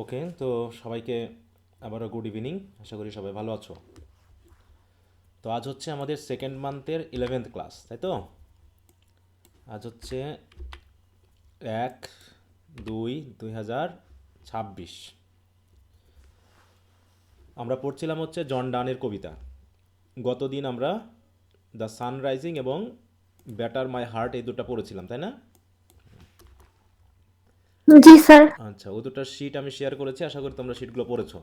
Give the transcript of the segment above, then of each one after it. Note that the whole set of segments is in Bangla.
ওকে, তো সবাইকে আবারও গুড ইভিনিং। আশা করি সবাই ভালো আছো। তো আজ হচ্ছে আমাদের সেকেন্ড মান্থের 11th ক্লাস, তাই তো? আজ হচ্ছে 1/2/2026। আমরা পড়ছিলাম হচ্ছে জন ডানের কবিতা। গতদিন আমরা দ্য সানরাইজিং এবং ব্যাটার মাই হার্ট এই দুটো পড়েছিলাম, তাই না? জি স্যার। আচ্ছা, ও দুটোর শিট আমি শেয়ার করেছি, আশা করি তোমরা শিটগুলো পড়েছো।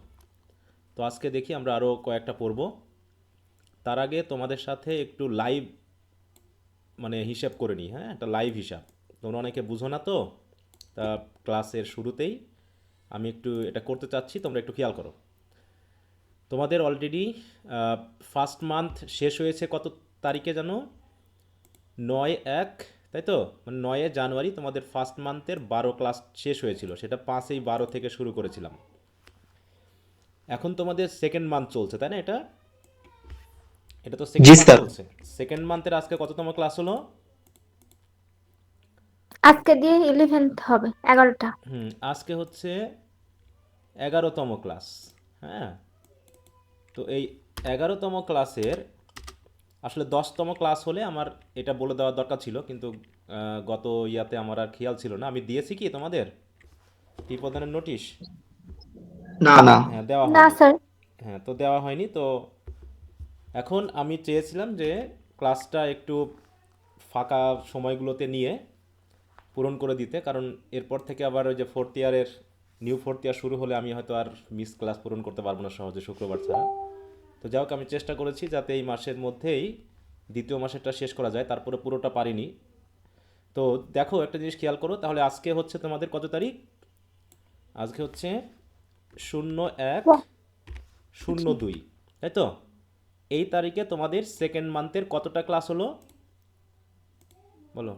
তো আজকে দেখি আমরা আরও কয়েকটা পড়বো। তার আগে তোমাদের সাথে একটু লাইভ মানে হিসাব করে নিই। হ্যাঁ, একটা লাইভ হিসাব। তোমরা অনেকে বুঝো না তো, তা ক্লাসের শুরুতেই আমি একটু এটা করতে চাচ্ছি, তোমরা একটু খেয়াল করো। তোমাদের অলরেডি ফার্স্ট মান্থ শেষ হয়েছে কত তারিখে জানো? 9/1, তাই তো? মানে 9 জানুয়ারি তোমাদের ফার্স্ট মান্থের 12 ক্লাস শেষ হয়েছিল, সেটা 5/12 থেকে শুরু করেছিলাম। এখন তোমাদের সেকেন্ড মান্থ চলছে, তাই না? এটা এটা তো জি সেকেন্ড মান্থ স্যার। চলছে। সেকেন্ড মান্থের আজকে কততম ক্লাস হলো? আজকে দিয়ে 11th হবে, 11টা। আজকে হচ্ছে 11তম ক্লাস। হ্যাঁ, তো এই 11তম ক্লাসের আসলে 10তম ক্লাস হলে আমার এটা বলে দেওয়ার দরকার ছিল, কিন্তু গত ইয়াতে আমার আর খেয়াল ছিল না। আমি দিয়েছি কি তোমাদের ফি প্রদানের নোটিশ? না না। হ্যাঁ, দেওয়া না হয়নি। স্যার। হ্যাঁ, তো দেওয়া হয়নি। তো এখন আমি চেয়েছিলাম যে ক্লাসটা একটু ফাঁকা সময়গুলোতে নিয়ে পূরণ করে দিতে, কারণ এরপর থেকে আবার ওই যে ফোর্থ ইয়ারের নিউ ফোর্থ ইয়ার শুরু হলে আমি হয়তো আর মিস ক্লাস পূরণ করতে পারবো না সহজে শুক্রবার ছাড়া। তো যাই হোক, আমি চেষ্টা করেছি যাতে এই মাসের মধ্যেই দ্বিতীয় মাসেরটা শেষ করা যায়, তারপরে পুরোটা পারিনি। তো দেখো, একটা জিনিস খেয়াল করো তাহলে। আজকে হচ্ছে তোমাদের কত তারিখ? আজকে হচ্ছে 01/02, তাই তো? এই তারিখে তোমাদের সেকেন্ড মান্থের কতটা ক্লাস হলো বলো?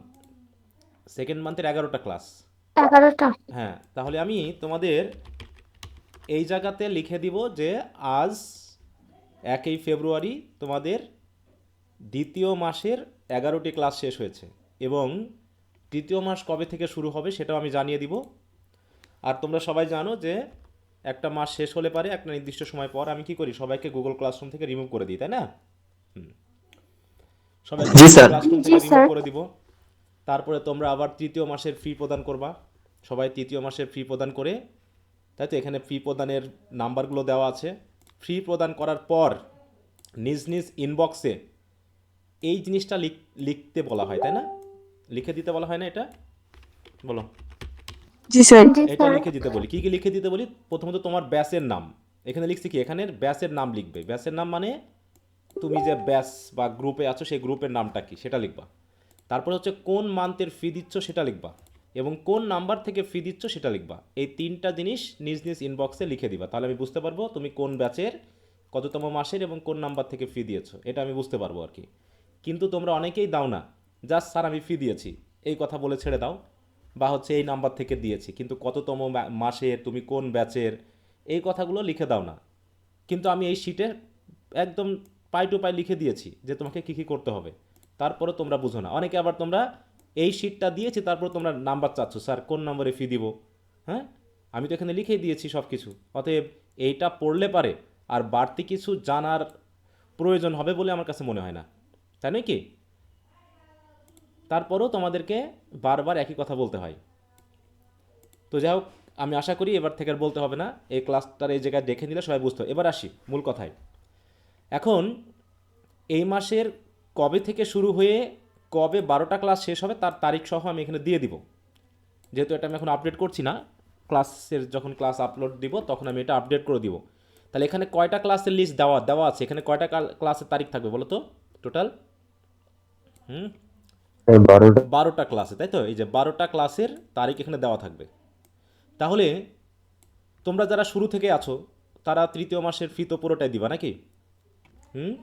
সেকেন্ড মান্থের 11টা ক্লাস। 11টা। হ্যাঁ, তাহলে আমি তোমাদের এই জায়গাতে লিখে দিব যে আজ 1 ফেব্রুয়ারি তোমাদের দ্বিতীয় মাসের 11টি ক্লাস শেষ হয়েছে, এবং তৃতীয় মাস কবে থেকে শুরু হবে সেটাও আমি জানিয়ে দিব। আর তোমরা সবাই জানো যে একটা মাস শেষ হলে পারে একটা নির্দিষ্ট সময় পর আমি কি করি, সবাইকে গুগল ক্লাসরুম থেকে রিমুভ করে দিই, তাই না? সবাইকে জি গুগল স্যার। ক্লাসরুম জি থেকে রিমুভ স্যার। করে দিব। তারপরে তোমরা আবার তৃতীয় মাসের ফি প্রদান করবা। সবাই তৃতীয় মাসের ফি প্রদান করে, তাই তো? এখানে ফি প্রদানের নাম্বারগুলো দেওয়া আছে। ফি প্রদান করার পর নিজ নিজ ইনবক্সে এই জিনিসটা লিখতে বলা হয়, তাই না? লিখে দিতে বলা হয় না এটা? বলো। জি স্যার। জি এটা স্যার। লিখে দিতে বলি। কী কী লিখে দিতে বলি? প্রথমত তোমার ব্যাচের নাম। এখানে লিখছি কি, এখানের ব্যাচের নাম লিখবে। ব্যাচের নাম মানে তুমি যে ব্যাচ বা গ্রুপে আছো সেই গ্রুপের নামটা কি সেটা লিখবা। তারপর হচ্ছে কোন মান্থের ফি দিচ্ছ সেটা লিখবা, এবং কোন নাম্বার থেকে ফি দিচ্ছ সেটা লিখবা। এই তিনটা জিনিস নিজ নিজ ইনবক্সে লিখে দিবা, তাহলে আমি বুঝতে পারবো তুমি কোন ব্যাচের, কততম মাসের এবং কোন নাম্বার থেকে ফি দিয়েছো, এটা আমি বুঝতে পারবো আর কি। কিন্তু তোমরা অনেকেই দাও না, জাস্ট স্যার আমি ফি দিয়েছি এই কথা বলে ছেড়ে দাও, বা হচ্ছে এই নাম্বার থেকে দিয়েছি, কিন্তু কততম মাসের, তুমি কোন ব্যাচের, এই কথাগুলো লিখে দাও না। কিন্তু আমি এই শিটে একদম পাই টু পাই লিখে দিয়েছি যে তোমাকে কী কী করতে হবে। তারপরে তোমরা বুঝো না। অনেকে আবার তোমরা এই শিটটা দিয়েছি, তারপর তোমরা নাম্বার চাচ্ছ, স্যার কোন নম্বরে ফি দিব? হ্যাঁ, আমি তো এখানে লিখেই দিয়েছি সব কিছু। অতএব এইটা পড়লে পারে আর বাড়তি কিছু জানার প্রয়োজন হবে বলে আমার কাছে মনে হয় না, তাই নয় কি? তারপরেও তোমাদেরকে বারবার একই কথা বলতে হয়। তো যাই হোক, আমি আশা করি এবার থেকে আর বলতে হবে না। এই ক্লাসটার এই জায়গায় দেখে নিলে সবাই বুঝতে হবে। এবার আসি মূল কথায়। এখন এই মাসের কবে থেকে শুরু হয়ে কবে 12টা ক্লাস শেষ হবে তার তারিখ সহ আমি এখানে দিয়ে দিব। যেহেতু এটা আমি এখন আপডেট করছি না, ক্লাসের যখন ক্লাস আপলোড দিব তখন আমি এটা আপডেট করে দিব। তাহলে এখানে কয়টা ক্লাসের লিস্ট দেওয়া দেওয়া আছে? এখানে কয়টা ক্লাসের তারিখ থাকবে বলো তো? টোটাল হুম 12টা। 12টা ক্লাসে, তাই তো? এই যে 12টা ক্লাসের তারিখ এখানে দেওয়া থাকবে। তাহলে তোমরা যারা শুরু থেকে আছো তারা তৃতীয় মাসের ফি তো পুরোটাই দিবা নাকি? হুম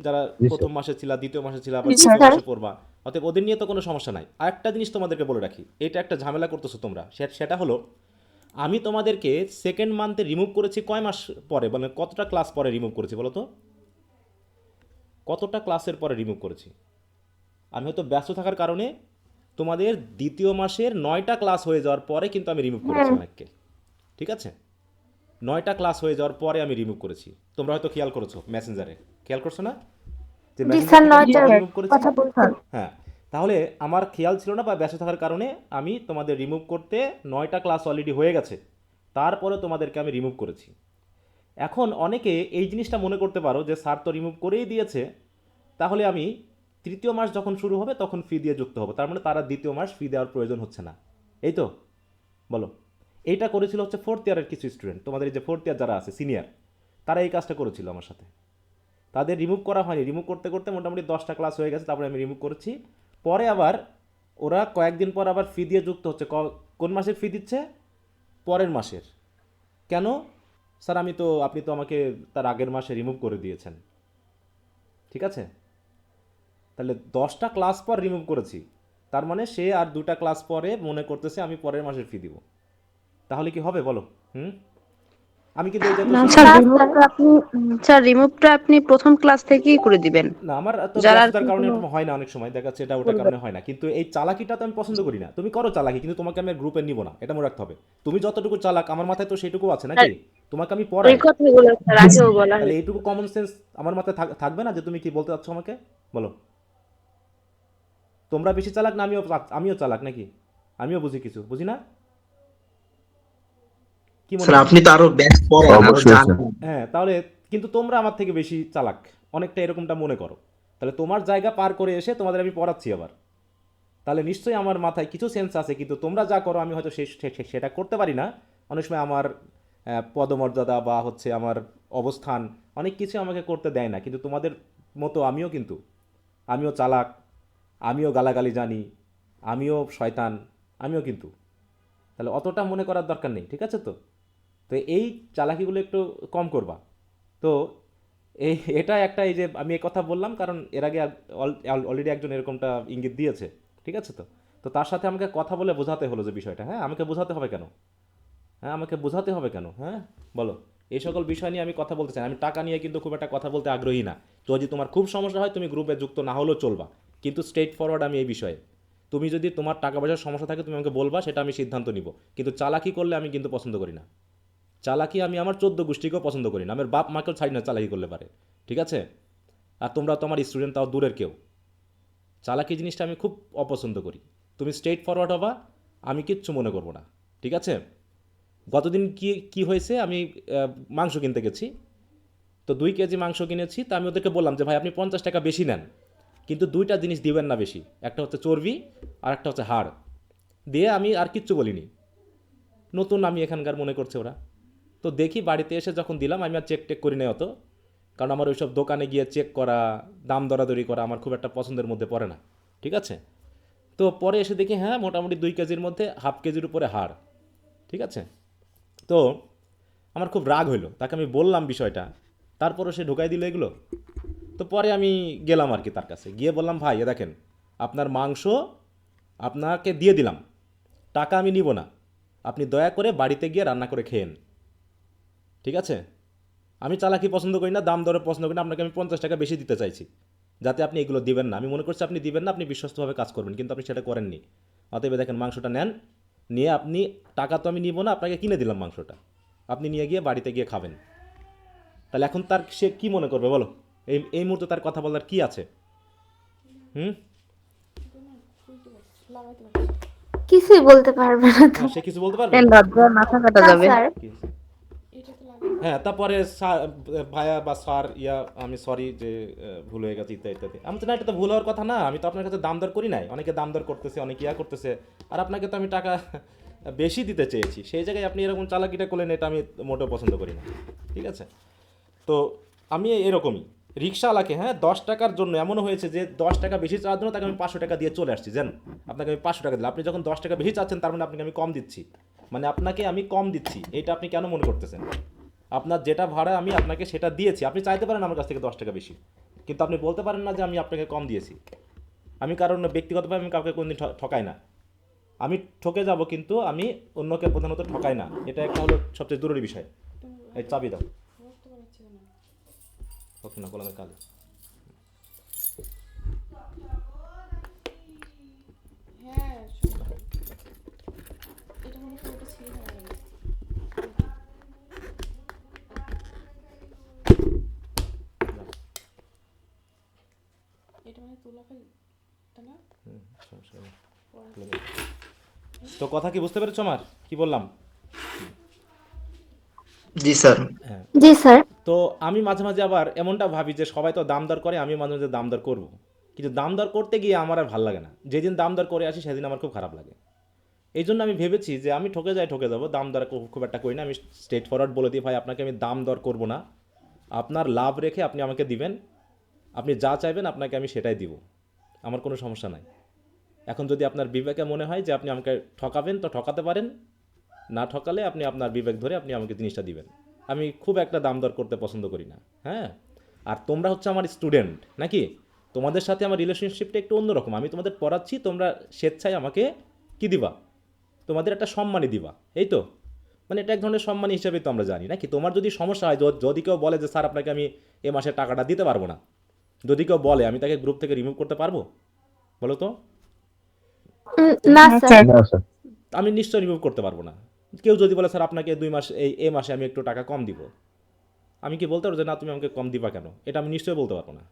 যারা জি স্যার। প্রথম মাসে ছিলা, দ্বিতীয় মাসে ছিলা, আবার জি তৃতীয় স্যার। মাসে পড়বা। অতএব ওদের নিয়ে তো কোনো সমস্যা নাই। আর একটা জিনিস তোমাদেরকে বলে রাখি, এটা একটা ঝামেলা করতেছো তোমরা, সেটা হলো আমি তোমাদেরকে সেকেন্ড মান্থে রিমুভ করেছি কয় মাস পরে, মানে কতটা ক্লাস পরে রিমুভ করেছি বলো তো? কতটা ক্লাসের পরে রিমুভ করেছি? আমি হয়তো ব্যস্ত থাকার কারণে তোমাদের দ্বিতীয় মাসের 9টা ক্লাস হয়ে যাওয়ার পরে কিন্তু আমি রিমুভ করেছি হ্যাঁ। অনেককে। ঠিক আছে? 9টা ক্লাস হয়ে যাওয়ার পরে আমি রিমুভ করেছি। তোমরা হয়তো খেয়াল করেছো মেসেঞ্জারে, খেয়াল করছো না যে জি মেসেঞ্জার স্যার থেকে আমি 9টা কবে স্যার রিমুভ করেছি? কথা বলছেন। হ্যাঁ, তাহলে আমার খেয়াল ছিল না বা ব্যস্ত থাকার কারণে আমি তোমাদের রিমুভ করতে 9টা ক্লাস অলরেডি হয়ে গেছে, তারপরে তোমাদেরকে আমি রিমুভ করেছি। এখন অনেকে এই জিনিসটা মনে করতে পারো যে স্যার তো রিমুভ করেই দিয়েছে, তাহলে আমি তৃতীয় মাস যখন শুরু হবে তখন ফি দিয়ে যুক্ত হবো, তার মানে তারা দ্বিতীয় মাস ফি দেওয়ার প্রয়োজন হচ্ছে না, এই তো? বলো। এইটা করেছিল হচ্ছে ফোর্থ ইয়ারের কিছু স্টুডেন্ট, তোমাদের এই যে ফোর্থ ইয়ার যারা আছে সিনিয়র, তারা এই কাজটা করেছিল আমার সাথে। তাদের রিমুভ করা হয়নি, রিমুভ করতে করতে মোটামুটি 10টা ক্লাস হয়ে গেছে, তারপরে আমি রিমুভ করেছি। পরে আবার ওরা কয়েকদিন পর আবার ফি দিয়ে যুক্ত হচ্ছে। কোন মাসের ফি দিচ্ছে? পরের মাসের। কেন? স্যার আপনি তো আমাকে তার আগের মাসে রিমুভ করে দিয়েছেন। ঠিক আছে? তাহলে 10টা ক্লাস পর রিমুভ করেছি, তার মানে সে আর 2টা ক্লাস পরে মনে করতেছে আমি পরের মাসের ফি দিব। তাহলে কি হবে বলো? হুম? আমি কিন্তু এই জাতীয় না সমস্যা। স্যার, না স্যার, রিমুভটা আপনি প্রথম ক্লাস থেকেই করে দিবেন, না, আমার তো যারা আর ব্যস্ততার কি কারণে কোনো এরকম হয় না, অনেক সময় দেখা যাচ্ছে এটা ওটার করবে। কারণে হয় না, কিন্তু এই চালাকিটা তো আমি পছন্দ করি না। তুমি করো চালাকি, কিন্তু তোমাকে আমি গ্রুপে নিব না, এটা মনে রাখতে হবে। তুমি যতটুকু চালাক আমার মাথায় তো সেটুকু আছে নাকি? তোমাকে আমি এই পড়াই, কথাগুলো স্যার আগেও বলা তাহলে হয়েছে। এইটুকু কমন সেন্স আমার মাথায় থাকবে না যে তুমি কি বলতে চাচ্ছ আমাকে? বলো। তোমরা বেশি চালাক না আমিও চালাক নাকি? আমিও বুঝি কিছু, বুঝি না? কি মনে স্যার করো? আপনি তো আরো ব্যাচ পড়েন, আরো অবশ্যই স্যার। জানেন। হ্যাঁ, তাহলে কিন্তু তোমরা আমার থেকে বেশি চালাক, অনেকটা এরকমটা মনে করো। তাহলে তোমার জায়গা পার করে এসে তোমাদের আমি পড়াচ্ছি আবার, তাহলে নিশ্চয়ই আমার মাথায় কিছু সেন্স আছে, কিন্তু তোমরা যা করো আমি হয়তো সেটা করতে পারি না। অনেক সময় আমার পদমর্যাদা বা হচ্ছে আমার অবস্থান অনেক কিছু আমাকে করতে দেয় না, কিন্তু তোমাদের মতো আমিও চালাক, আমিও গালাগালি জানি, আমিও শয়তান, আমিও কিন্তু। তাহলে অতটা মনে করার দরকার নেই, ঠিক আছে তো? তো এই চালাকিগুলো একটু কম করবা। তো এটা একটা, এই যে আমি এই কথা বললাম কারণ এর আগে অলরেডি একজন এরকমটা ইঙ্গিত দিয়েছে, ঠিক আছে তো? তো তার সাথে আমাকে কথা বলে বোঝাতে হলো যে বিষয়টা, হ্যাঁ আমাকে বোঝাতে হবে কেন? আমাকে বোঝাতে হবে কেন? হ্যাঁ, বলো। এই সকল বিষয় নিয়ে আমি কথা বলতে চাই, আমি টাকা নিয়ে কিন্তু খুব একটা কথা বলতে আগ্রহী না। তো যদি তোমার খুব সমস্যা হয় তুমি গ্রুপে যুক্ত না হলেও চলবা, কিন্তু স্ট্রেট ফরওয়ার্ড আমি এই বিষয়ে। তুমি যদি তোমার টাকা পয়সার সমস্যা থাকে তুমি আমাকে বলবা, সেটা আমি সিদ্ধান্ত নিব, কিন্তু চালাকি করলে আমি কিন্তু পছন্দ করি না। চালাকি আমি আমার 14 গোষ্ঠীকেও পছন্দ করি না, আমার বাপ মাকেও ছাড়ি না চালাকি করলে পারে, ঠিক আছে? আর তোমরা তো আমার স্টুডেন্ট, তাও দূরের কেউ। চালাকি জিনিসটা আমি খুব অপছন্দ করি। তুমি স্ট্রেট ফরওয়ার্ড হবা, আমি কিচ্ছু মনে করবো না, ঠিক আছে? গতদিন কি কি হয়েছে, আমি মাংস কিনতে গেছি, তো 2 কেজি মাংস কিনেছি, তো আমি ওদেরকে বললাম যে ভাই আপনি 50 টাকা বেশি নেন, কিন্তু 2টা জিনিস দিবেন না বেশি, একটা হচ্ছে চর্বি আর একটা হচ্ছে হাড়। দিয়ে আমি আর কিচ্ছু বলিনি, নতুন আমি এখানকার মনে করছে ওরা। তো দেখি বাড়িতে এসে যখন দিলাম, আমি আর চেক টেক করি নাই অত, কারণ আমার ওইসব দোকানে গিয়ে চেক করা, দাম দরাদরি করা আমার খুব একটা পছন্দের মধ্যে পড়ে না, ঠিক আছে? তো পরে এসে দেখি হ্যাঁ মোটামুটি 2 কেজির মধ্যে হাফ কেজির উপরে হাড়, ঠিক আছে? তো আমার খুব রাগ হইলো, তাকে আমি বললাম বিষয়টা, তারপরও সে ঢুকাই দিল এগুলো। তো পরে আমি গেলাম আর কি তার কাছে, গিয়ে বললাম ভাই এ দেখেন, আপনার মাংস আপনাকে দিয়ে দিলাম, টাকা আমি নিব না, আপনি দয়া করে বাড়িতে গিয়ে রান্না করে খেয়েন, ঠিক আছে? আমি চালাকি পছন্দ করি না, দাম দরে পছন্দ করি না, আপনাকে আমি 50 টাকা বেশি দিতে চাইছি, যাতে আপনি এগুলো দিবেন না। আমি মনে করছি আপনি দিবেন না, আপনি বিশ্বস্তভাবে কাজ করবেন, কিন্তু আপনি সেটা করেননি। অতএব দেখেন মাংসটা নেন, নিয়ে আপনি, টাকা তো আমি নিব না, আপনাকে কিনে দিলাম মাংসটা, আপনি নিয়ে গিয়ে বাড়িতে গিয়ে খাবেন। তাহলে এখন তার সে কি মনে করবে বলো? এই মুহূর্তে তার কথা বলার কি আছে? হুম? কিছুই বলতে পারবে না তো। হ্যাঁ, সে কিছু বলতে পারবে? লজ্জায় মাথা কাটা না যাবে। স্যার। কি? হ্যাঁ, তারপরে ভাইয়া বা স্যার ইয়া, আমি সরি যে ভুল হয়ে গেছে ইত্যাদি ইত্যাদি। আমি তো না, এটা তো ভুল হওয়ার কথা না, আমি তো আপনার কাছে দাম দর করি নাই, অনেকে দাম দর করতেছে, অনেকে ইয়া করতেছে, আর আপনাকে তো আমি টাকা বেশি দিতে চেয়েছি, সেই জায়গায় আপনি এরকম চালাকিটা করলেন, এটা আমি মোটেও পছন্দ করি না, ঠিক আছে? তো আমি এরকমই রিক্সাওয়ালাকে, হ্যাঁ 10 টাকার জন্য এমনও হয়েছে যে 10 টাকা বেশি চাওয়ার জন্য তাকে আমি 500 টাকা দিয়ে চলে আসছি, জান আপনাকে আমি 500 টাকা দিলাম, আপনি যখন 10 টাকা বেশি চাচ্ছেন তার মানে আপনাকে আমি কম দিচ্ছি, মানে আপনাকে আমি কম দিচ্ছি, এইটা আপনি কেন মনে করতেছেন? আপনার যেটা ভাড়া আমি আপনাকে সেটা দিয়েছি, আপনি চাইতে পারেন আমার কাছ থেকে 10 টাকা বেশি, কিন্তু আপনি বলতে পারেন না যে আমি আপনাকে কম দিয়েছি। আমি কারণ ব্যক্তিগতভাবে আমি কাউকে কোনোদিন ঠকাই না, আমি ঠকে যাব কিন্তু আমি অন্যকে প্রধানত ঠকাই না, এটা একটা হলো সবচেয়ে জরুরি বিষয়। এই চাবি দাও, ওকে না গোলামের কালে। হ্যাঁ, এটা মনে হয় ওটা ছিল না। সমস্যা নেই। তো কথা কি বুঝতে পেরেছো আমার কি বললাম? জি স্যার। হ্যাঁ। জি স্যার। তো আমি মাঝে মাঝে আবার এমনটা ভাবি যে সবাই তো দাম দর করে, আমি মাঝে মাঝে দাম দর করবো, কিন্তু দাম দর করতে গিয়ে আমার আর ভালো লাগে না। যেদিন দাম দর করে আসি সেদিন আমার খুব খারাপ লাগে। এই জন্য আমি ভেবেছি যে আমি ঠকে যাবো, দাম দর খুব একটা করি না। আমি স্ট্রেট ফরওয়ার্ড বলে দিই, ভাই আপনাকে আমি দাম দর করবো না, আপনার লাভ রেখে আপনি আমাকে দিবেন, আপনি যা চাইবেন আপনাকে আমি সেটাই দিব, আমার কোনো সমস্যা নাই। এখন যদি আপনার বিবেকে মনে হয় যে আপনি আমাকে ঠকাবেন তো ঠকাতে পারেন, না ঠকালে আপনি আপনার বিবেক ধরে আপনি আমাকে জিনিসটা দিবেন। আমি খুব একটা দাম দর করতে পছন্দ করি না। হ্যাঁ, আর তোমরা হচ্ছে আমার স্টুডেন্ট নাকি, তোমাদের সাথে আমার রিলেশনশিপটা একটু অন্যরকম। আমি তোমাদের পড়াচ্ছি, তোমরা স্বেচ্ছায় আমাকে কি দিবা, তোমাদের একটা সম্মানই দিবা, এই তো। মানে এটা এক ধরনের সম্মান হিসেবে তো আমরা জানি নাকি। তোমার যদি সমস্যা হয়, যদি কেউ বলে যে স্যার আপনাকে আমি এ মাসে টাকাটা দিতে পারবো না, যদি কেউ বলে, আমি তাকে গ্রুপ থেকে রিমুভ করতে পারবো? বলো তো। না স্যার। না স্যার। আমি নিশ্চয়ই রিমুভ করতে পারবো না। কেউ যদি বলে স্যার আপনাকে 2 মাস এই মাসে আমি একটু টাকা কম দিব, আমি কি বলতে পারবো যে না তুমি আমাকে কম দিবা কেন? এটা আমি নিশ্চয়ই বলতে পারবো না।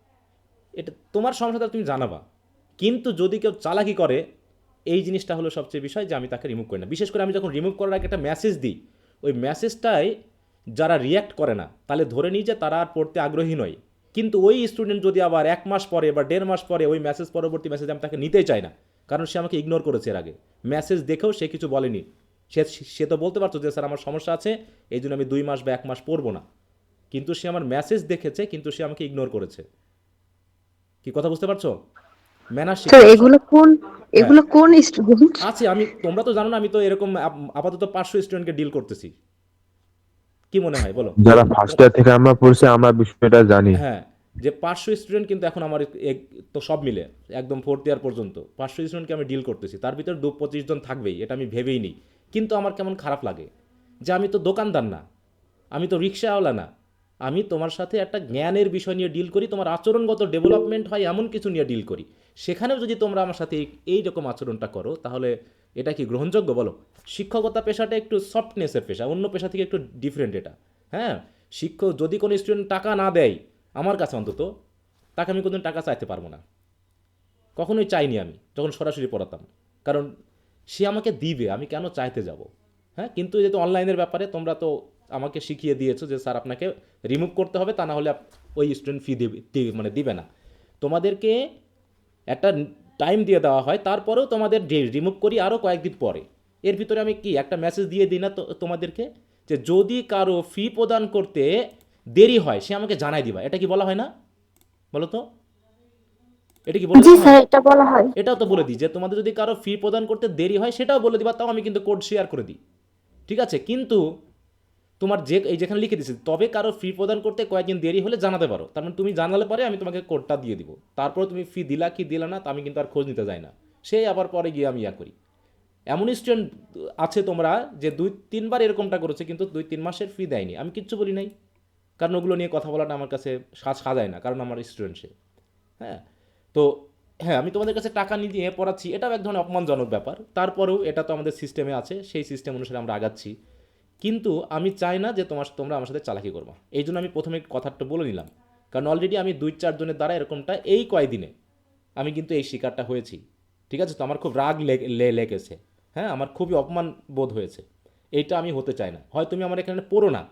এটা তোমার সমস্যাটা তুমি জানাবা। কিন্তু যদি কেউ চালাকি করে, এই জিনিসটা হলো সবচেয়ে বিষয় যে আমি তাকে রিমুভ করি না। বিশেষ করে আমি যখন রিমুভ করার আগে একটা মেসেজ দিই, ওই মেসেজটাই যারা রিয়্যাক্ট করে না, তাহলে ধরে নিই যে তারা আর পড়তে আগ্রহী নয়। কিন্তু ওই স্টুডেন্ট যদি আবার 1 মাস পরে বা 1.5 মাস পরে ওই মেসেজ, পরবর্তী মেসেজ আমি তাকে নিতেই চাই না, কারণ সে আমাকে ইগনোর করেছে এর আগে, মেসেজ দেখেও সে কিছু বলেনি। সে সে তো বলতে পারতো যে স্যার আমার সমস্যা আছে, এই জন্য আমি 2 মাস বা 1 মাস পড়বো না, কিন্তু সে আমার মেসেজ দেখেছে, কিন্তু সে আমাকে ইগনোর করেছে। কি কথা বুঝতে পারছো? ম্যানার স্যার শিখতে হবে। হ্যাঁ, এগুলো কোন স্টুডেন্ট? আছে। আমি, তোমরা তো জানো না, আমি তো এরকম আপাতত 500 স্টুডেন্টকে ডিল করতেছি। কি মনে হয় বলো? যারা ফার্স্ট ইয়ার থেকে আমরা পড়ছি আমরা বিষয়টা জানি। হ্যাঁ, যে 500 স্টুডেন্ট কিন্তু এখন আমার তো সব মিলে একদম 4th ইয়ার পর্যন্ত 500 স্টুডেন্টকে আমি ডিল করতেছি, তার ভিতরে 25 জন থাকবেই, এটা আমি ভেবেই নিই। কিন্তু আমার কেমন খারাপ লাগে যে আমি তো দোকানদার না, আমি তো রিক্সাওয়ালা না, আমি তোমার সাথে একটা জ্ঞানের বিষয় নিয়ে ডিল করি, তোমার আচরণগত ডেভেলপমেন্ট হয় এমন কিছু নিয়ে ডিল করি। সেখানেও যদি তোমরা আমার সাথে এই রকম আচরণটা করো, তাহলে এটা কি গ্রহণযোগ্য বলো? শিক্ষকতা পেশাটা একটু সফটনেসের পেশা, অন্য পেশা থেকে একটু ডিফারেন্ট এটা। হ্যাঁ, শিক্ষক যদি কোনো স্টুডেন্ট টাকা না দেয় আমার কাছে, অন্তত তাকে আমি কোনোদিন টাকা চাইতে পারবো না, কখনোই চাইনি আমি যখন সরাসরি পড়াতাম। কারণ সে আমাকে দিবে, আমি কেন চাইতে যাব? হ্যাঁ, কিন্তু যেহেতু অনলাইনের ব্যাপারে তোমরা তো আমাকে শিখিয়ে দিয়েছো যে স্যার আপনাকে রিমুভ করতে হবে, তা না হলে ওই স্টুডেন্ট ফি মানে দিবে না। তোমাদেরকে একটা টাইম দিয়ে দেওয়া হয়, তারপরেও তোমাদের রিমুভ করি আরও কয়েকদিন পরে। এর ভিতরে আমি কি একটা মেসেজ দিয়ে দিই না তো তোমাদেরকে, যে যদি কারো ফি প্রদান করতে দেরি হয় সে আমাকে জানাই দিবা? এটা কি বলা হয় না? বলো তো, এটা কি বলে জি দেওয়া স্যার, হয়? এটা বলা হয়। এটাও তো বলে দিই যে তোমাদের যদি কারো ফি প্রদান করতে দেরি হয় সেটাও বলে দিবা, তাও আমি কিন্তু কোড শেয়ার করে দিই। ঠিক আছে, কিন্তু তোমার যে এই যেখানে লিখে দিচ্ছি, তবে কারো ফি প্রদান করতে কয়েকদিন দেরি হলে জানাতে পারো, তার মানে তুমি জানালে পরে আমি তোমাকে কোডটা দিয়ে দিব। তারপর তুমি ফি দিলা কি দিলা না তা আমি কিন্তু আর খোঁজ নিতে যাই না, সেই আবার পরে গিয়ে আমি করি। এমন স্টুডেন্ট আছে তোমরা যে 2-3 বার এরকমটা করেছে, কিন্তু 2-3 মাসের ফি দেয়নি, আমি কিচ্ছু বলি নাই, কারণ ওগুলো নিয়ে কথা বলাটা আমার কাছে সাজায় না, কারণ আমার স্টুডেন্ট সে। হ্যাঁ, তো হ্যাঁ, আমি তোমাদের কাছে টাকা নিয়ে পড়াচ্ছি, এটাও এক ধরনের অপমানজনক ব্যাপার। তারপরেও এটা তো আমাদের সিস্টেমে আছে, সেই সিস্টেম অনুসারে আমরা আগাচ্ছি। কিন্তু আমি চাই না যে তোমরা আমার সাথে চালাকি করবা, এই জন্য আমি প্রথমে কথাটা বলে নিলাম। কারণ অলরেডি আমি 2-4 জনের দ্বারা এরকমটা এই কয়দিনে আমি কিন্তু এই শিকারটা হয়েছি। ঠিক আছে, তো আমার খুব রাগ লেগেছে। হ্যাঁ, আমার খুবই অপমান বোধ হয়েছে। এইটা আমি হতে চাই না। হয় তুমি আমার এখানে পড়ো না,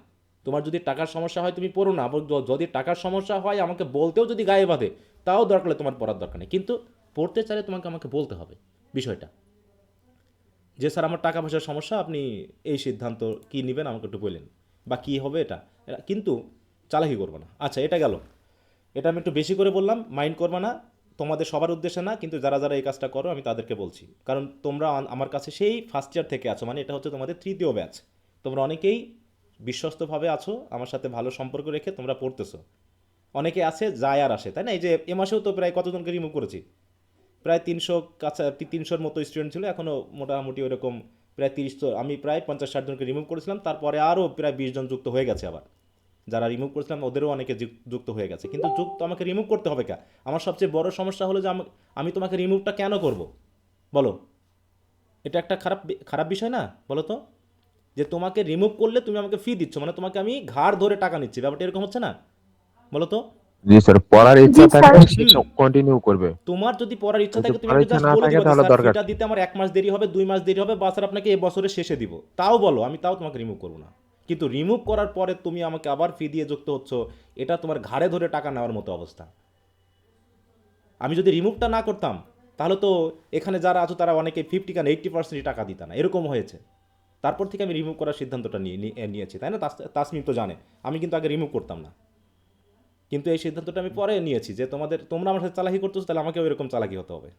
তোমার যদি টাকার সমস্যা হয় তুমি পড়ো না, আবার যদি টাকার সমস্যা হয় আমাকে বলতেও যদি গায়ে বাঁধে, তাও দরকার হলে তোমার পড়ার দরকার নেই, কিন্তু পড়তে চাইলে আমাকে বলতে হবে বিষয়টা, যে স্যার আমার টাকা পয়সার সমস্যা, আপনি এই সিদ্ধান্ত কি নেবেন আমাকে একটু বললেন, বা কী হবে এটা। কিন্তু চালাকি করবো না। আচ্ছা, এটা গেল। এটা আমি একটু বেশি করে বললাম, মাইন্ড করবে না, তোমাদের সবার উদ্দেশ্যে না, কিন্তু যারা যারা এই কাজটা করো আমি তাদেরকে বলছি, কারণ তোমরা আমার কাছে সেই ফার্স্ট ইয়ার থেকে আছো, মানে এটা হচ্ছে তোমাদের 3য় ব্যাচ। তোমরা অনেকেই বিশ্বস্তভাবে আছো, আমার সাথে ভালো সম্পর্ক রেখে তোমরা পড়তেছো। অনেকে আছে যায় আর আসে, তাই না? এই যে এ মাসেও তো প্রায় কতজনকে রিমুভ করেছি, প্রায় 300 কাছে, 300-র মতো স্টুডেন্ট ছিল, এখনও মোটামুটি ওরকম প্রায় 30, তো আমি প্রায় 50-60 জনকে রিমুভ করেছিলাম, তারপরে আরও প্রায় 20 জন যুক্ত হয়ে গেছে। আবার যারা রিমুভ করেছিলাম ওদেরও অনেকে যুক্ত হয়ে গেছে। কিন্তু যুক্ত আমাকে রিমুভ করতে হবে কে? আমার সবচেয়ে বড় সমস্যা হলো যে আমি তোমাকে রিমুভটা কেন করব বলো? এটা একটা খারাপ খারাপ বিষয় না বলো তো? যে তোমাকে রিমুভ করলে তুমি আমাকে ফি দিচ্ছ, মানে তোমাকে আমি ঘাড় ধরে টাকা নিচ্ছি, ব্যাপারটা এরকম হচ্ছে না? বলো তো। জি স্যার, পড়ার ইচ্ছা জি স্যার। থাকলে সে হুম কন্টিনিউ করবে। তোমার যদি পড়ার ইচ্ছা যদি থাকে তুমি পড়ার আমাকে ইচ্ছা জাস্ট না বলে থাকে দিবা যে তাহলে স্যার দরকার ফিটা কি? দিতে আমার 1 মাস দেরি হবে, 2 মাস দেরি হবে, বা স্যার আপনাকে এই বছরের শেষে দিব, তাও বলো, আমি তাও তোমাকে রিমুভ করবো না। কিন্তু রিমুভ করার পরে তুমি আমাকে আবার ফি দিয়ে যুক্ত হচ্ছ, এটা তোমার ঘাড়ে ধরে টাকা নেওয়ার মতো অবস্থা। আমি যদি রিমুভটা না করতাম তাহলে তো এখানে যারা আছো তারা অনেকে 50 কেন 80% টাকা দিত না, এরকম হয়েছে। তারপর থেকে আমি রিমুভ করার সিদ্ধান্তটা নিয়েছি, তাই না? তাসমিম তো জানে আমি কিন্তু আগে রিমুভ করতাম না, কিন্তু এই সিদ্ধান্তটা আমি পরে নিয়েছি যে তোমরা আমার সাথে চালাকি করতেছো, তাহলে আমাকেও এরকম চালাকি হতে হবে।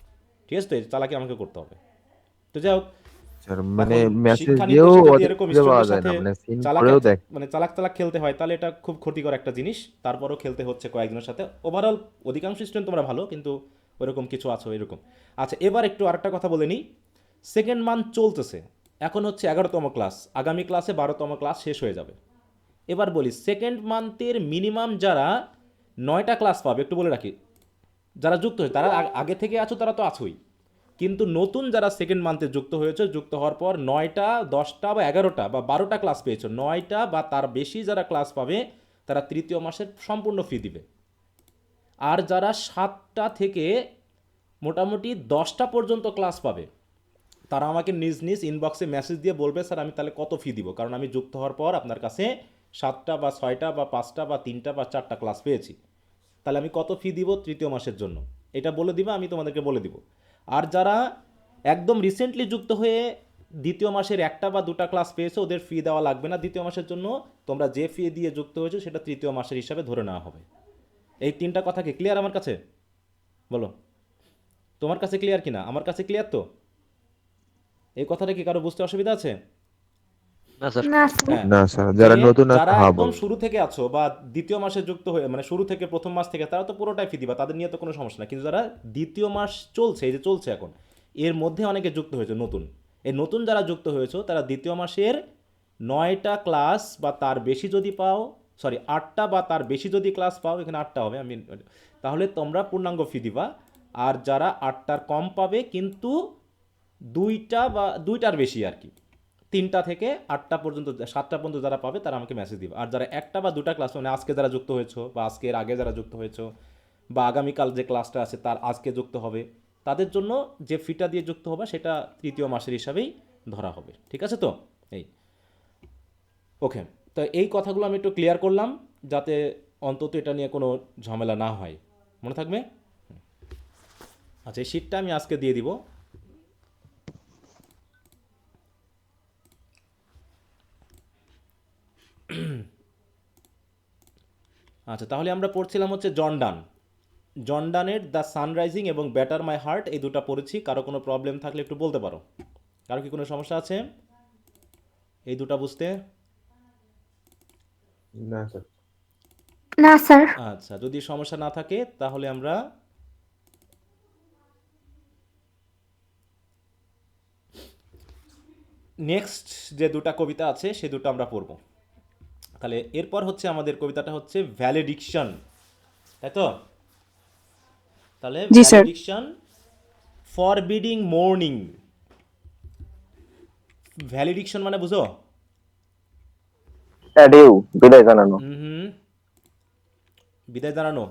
ঠিক আছে, তো এই চালাকি আমাকে করতে হবে। তো যাই হোক, স্যার মানে এখন মেসেজ শিক্ষা নিতে দিয়েও এসে যদি ওদের এরকম খুঁজে পাওয়া স্টুডেন্টের যায় না, সাথে মানে সিন চালাক করেও দেখ। মানে চালাক চালাক খেলতে হয়, তাহলে এটা খুব ক্ষতিকর একটা জিনিস। তারপরও খেলতে হচ্ছে কয়েকজনের সাথে। ওভারঅল অধিকাংশ স্টুডেন্ট তোমরা ভালো, কিন্তু ওরকম কিছু আছো এরকম। আচ্ছা, এবার একটু আরেকটা কথা বলে নিই। সেকেন্ড মান্থ চলতেছে, এখন হচ্ছে 11তম ক্লাস, আগামী ক্লাসে 12তম ক্লাস শেষ হয়ে যাবে। এবার বলি, সেকেন্ড মান্থের মিনিমাম যারা 9টা ক্লাস পাবে, একটু বলে রাখি, যারা যুক্ত হয়েছে তারা আগে থেকে আছো, তারা তো আছোই। কিন্তু নতুন যারা সেকেন্ড মান্থে যুক্ত হয়েছে, যুক্ত হওয়ার পর 9টা 10টা বা 11টা বা 12টা ক্লাস পেয়েছো, 9টা বা তার বেশি যারা ক্লাস পাবে তারা তৃতীয় মাসের সম্পূর্ণ ফি দিবে। আর যারা 7টা থেকে মোটামুটি 10টা পর্যন্ত ক্লাস পাবে, তারা আমাকে নিজ নিজ ইনবক্সে মেসেজ দিয়ে বলবে স্যার আমি তাহলে কত ফি দিব, কারণ আমি যুক্ত হওয়ার পর আপনার কাছে 7টা বা 6টা বা 5টা বা 3টা বা 4টা ক্লাস পেয়েছি, তাহলে আমি কত ফি দিব তৃতীয় মাসের জন্য, এটা বলে দিবা, আমি তোমাদেরকে বলে দিব। আর যারা একদম রিসেন্টলি যুক্ত হয়ে দ্বিতীয় মাসের 1টা বা 2টা ক্লাস পেয়েছো, ওদের ফি দেওয়া লাগবে না দ্বিতীয় মাসের জন্য। তোমরা যে ফি দিয়ে যুক্ত হয়েছো সেটা তৃতীয় মাসের হিসাবে ধরে নেওয়া হবে। এই 3টা কথা কি ক্লিয়ার আমার কাছে? বলো, তোমার কাছে ক্লিয়ার কিনা? আমার কাছে ক্লিয়ার তো? এই কথাটা কি কারো বুঝতে অসুবিধা আছে? না স্যার। না স্যার। হ্যাঁ, না স্যার, যে যারা নতুন আছে যারা হ্যাঁ একদম বলবো। শুরু থেকে আছো বা দ্বিতীয় মাসে যুক্ত হয়ে, মানে শুরু থেকে প্রথম মাস থেকে, তারা তো পুরোটাই ফি দিবা, তাদের নিয়ে তো কোনো সমস্যা না। কিন্তু যারা দ্বিতীয় মাস চলছে, এই যে চলছে এখন, এর মধ্যে অনেকে যুক্ত হয়েছে নতুন, এই নতুন যারা যুক্ত হয়েছো তারা দ্বিতীয় মাসের 9টা ক্লাস বা তার বেশি যদি পাও, সরি 8টা বা তার বেশি যদি ক্লাস পাও, এখানে 8টা হবে, আমি তাহলে তোমরা পূর্ণাঙ্গ ফি দিবা। আর যারা 8টার কম পাবে কিন্তু 2টা বা 2টার বেশি আর কি, 3টা থেকে 8টা পর্যন্ত, 7টা পর্যন্ত যারা পাবে তারা আমাকে মেসেজ দিবে। আর যারা 1টা বা 2টা ক্লাস, মানে আজকে যারা যুক্ত হয়েছো বা আজকের আগে যারা যুক্ত হয়েছো বা আগামীকাল যে ক্লাসটা আছে তার আজকে যুক্ত হবে, তাদের জন্য যে ফিটা দিয়ে যুক্ত হবে সেটা তৃতীয় মাসের হিসাবেই ধরা হবে। ঠিক আছে তো? এই ওকে, তো এই কথাগুলো আমি একটু ক্লিয়ার করলাম, যাতে অন্তত এটা নিয়ে কোনো ঝামেলা না হয়। মনে থাকবে? আচ্ছা, এই শিটটা আমি আজকে দিয়ে দিব। আচ্ছা, তাহলে আমরা পড়ছিলাম হচ্ছে জন ডানের দ্য সানরাইজিং এবং বেটার মাই হার্ট, এই দুটো পড়েছি। কারো কোনো প্রবলেম থাকলে একটু বলতে পারো। কারো কি কোনো সমস্যা আছে এই দুটো বুঝতে? না স্যার। না স্যার। আচ্ছা, যদি সমস্যা না থাকে তাহলে আমরা নেক্সট যে দুটো কবিতা আছে সে দুটো আমরা পড়ব। তাহলে এরপর হচ্ছে আমাদের কবিতাটা হচ্ছে ভ্যালিডিকশন, তাই তো? তাহলে জি sir. Valediction, forbidding mourning. Valediction মানে বুঝো? অ্যাডিউ, বিদায় জানানো। হুম, বিদায় জানানো।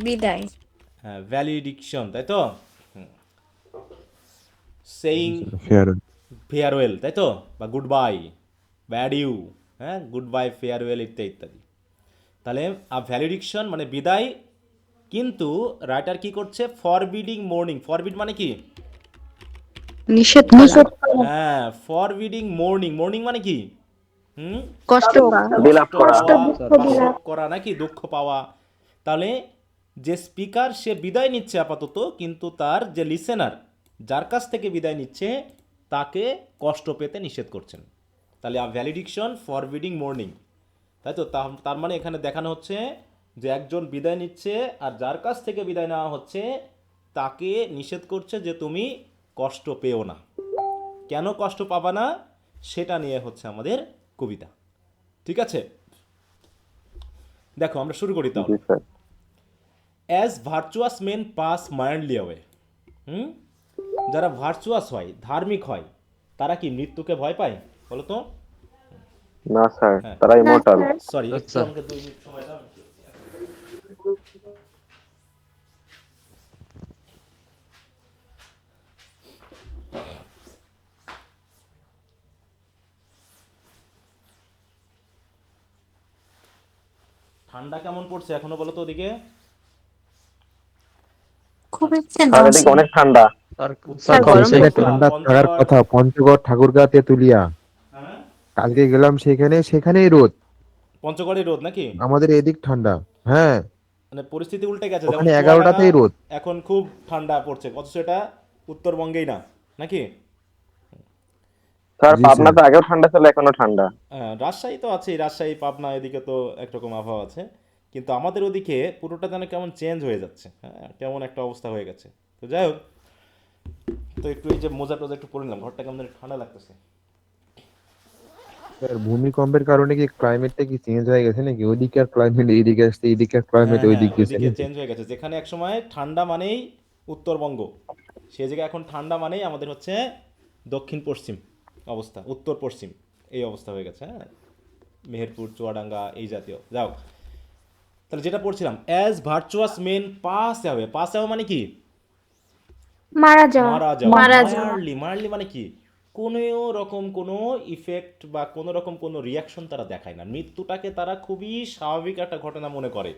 বিদায়। হ্যাঁ, ভ্যালিডিকশন, তাই তো? Saying fair. ফেয়ারওয়েল, তাই তো? বা গুড বাই, ব্যাডিউ, হ্যাঁ, গুড বাই, ফেয়ারওয়েল ইত্যাদি ইত্যাদি। তাহলে ভ্যালিডিকশন মানে বিদায়, কিন্তু রাইটার কি করছে? Forbidding morning. ফরবিড মানে কি? নিষেধ করা, হ্যাঁ, ফরবিডিং মর্নিং। মর্নিং মানে কি? হুম, কষ্ট পাওয়া। বিলাপ কষ্ট করা। পাওয়া দুঃখ বা বিলাপ। শোক করা, নাকি দুঃখ পাওয়া। তাহলে যে স্পিকার সে বিদায় নিচ্ছে আপাতত, কিন্তু তার যে লিসেনার, যার কাছ থেকে বিদায় নিচ্ছে, তাকে কষ্ট পেতে নিষেধ করছেন। তাহলে ভ্যালিডিকশন ফরবিডিং মর্নিং, তাই তো? তার মানে এখানে দেখানো হচ্ছে যে একজন বিদায় নিচ্ছে আর যার কাছ থেকে বিদায় নেওয়া হচ্ছে তাকে নিষেধ করছে যে তুমি কষ্ট পেও না। কেন কষ্ট পাবা না সেটা নিয়ে হচ্ছে আমাদের কবিতা। ঠিক আছে, দেখো আমরা শুরু করি জি তাহলে। Sir. As virtuous men pass mildly away. হুম, যারা ভার্চুয়াস হয়, ধার্মিক হয়, তারা কি মৃত্যুকে ভয় পায়? বলো তো। না স্যার, হ্যাঁ তারা না ইমর্টাল। স্যার। সরি, না একটু স্যার। আমাকে 2 মিনিট সময় দাও। ঠান্ডা কেমন পড়ছে এখনো বলো তো ওদিকে? খুব একটা স্যার না এদিকে স্যার। অনেক ঠান্ডা। স্যার স্যার স্যার উত্তরবঙ্গ গরম কি কমছে এখানে একটু। অবস্থা? ঠান্ডা থাকার পঞ্চগড়। কথা, পঞ্চগড়, ঠাকুরগাঁ, তেঁতুলিয়া। হ্যাঁ, কালকে গেলাম সেখানেই রোদ। পঞ্চগড়ে রোদ নাকি? আমাদের এদিক ঠান্ডা। হ্যাঁ, মানে পরিস্থিতি উল্টে গেছে, যেমন ওখানে চুয়াডাঙ্গা 11টাতেই রোদ। এখন খুব ঠান্ডা পড়ছে, অথচ এটা উত্তরবঙ্গেই না, নাকি? স্যার জি পাবনা স্যার। তো আগেও ঠান্ডা ছিল, এখনো ঠান্ডা। রাজশাহী তো আছেই, রাজশাহী পাবনা এদিকে তো একরকম আবহাওয়া আছে, কিন্তু আমাদের ওদিকে পুরোটা যেন কেমন চেঞ্জ হয়ে যাচ্ছে, হ্যাঁ, কেমন একটা অবস্থা হয়ে গেছে। তো যাই হোক, তো একটু এই যে মোজা টোজা একটু পরে নিলাম, ঘরটা কেমন যেন ঠান্ডা লাগতেছে। স্যার ভূমিকম্পের কারণে কি ক্লাইমেটটা কি চেঞ্জ হয়ে গেছে নাকি? ওইদিকের ক্লাইমেট এইদিকে আসছে, এইদিকের ক্লাইমেট হ্যাঁ হ্যাঁ, ওইদিক গেছে ওইদিকে নাকি? চেঞ্জ হয়ে গেছে, যেখানে একসময় ঠান্ডা মানেই উত্তরবঙ্গ, সে জায়গায় এখন ঠান্ডা মানেই আমাদের হচ্ছে দক্ষিণ পশ্চিম অবস্থা, উত্তর পশ্চিম এই অবস্থা হয়ে গেছে, হ্যাঁ, মেহেরপুর, চুয়াডাঙ্গা এই জাতীয়। যাও, তাহলে যেটা পড়ছিলাম, as virtuous men pass away, pass away মানে কি? মারা যাওয়া। মারা যাওয়া। মারা যাওয়া। মায়ারলি, মায়ারলি মানে কি? কোনো রকম কোনো ইফেক্ট বা কোনো রকম কোনো রিয়াকশন তারা দেখায় না, মৃত্যুটাকে তারা খুবই স্বাভাবিক একটা ঘটনা মনে করে।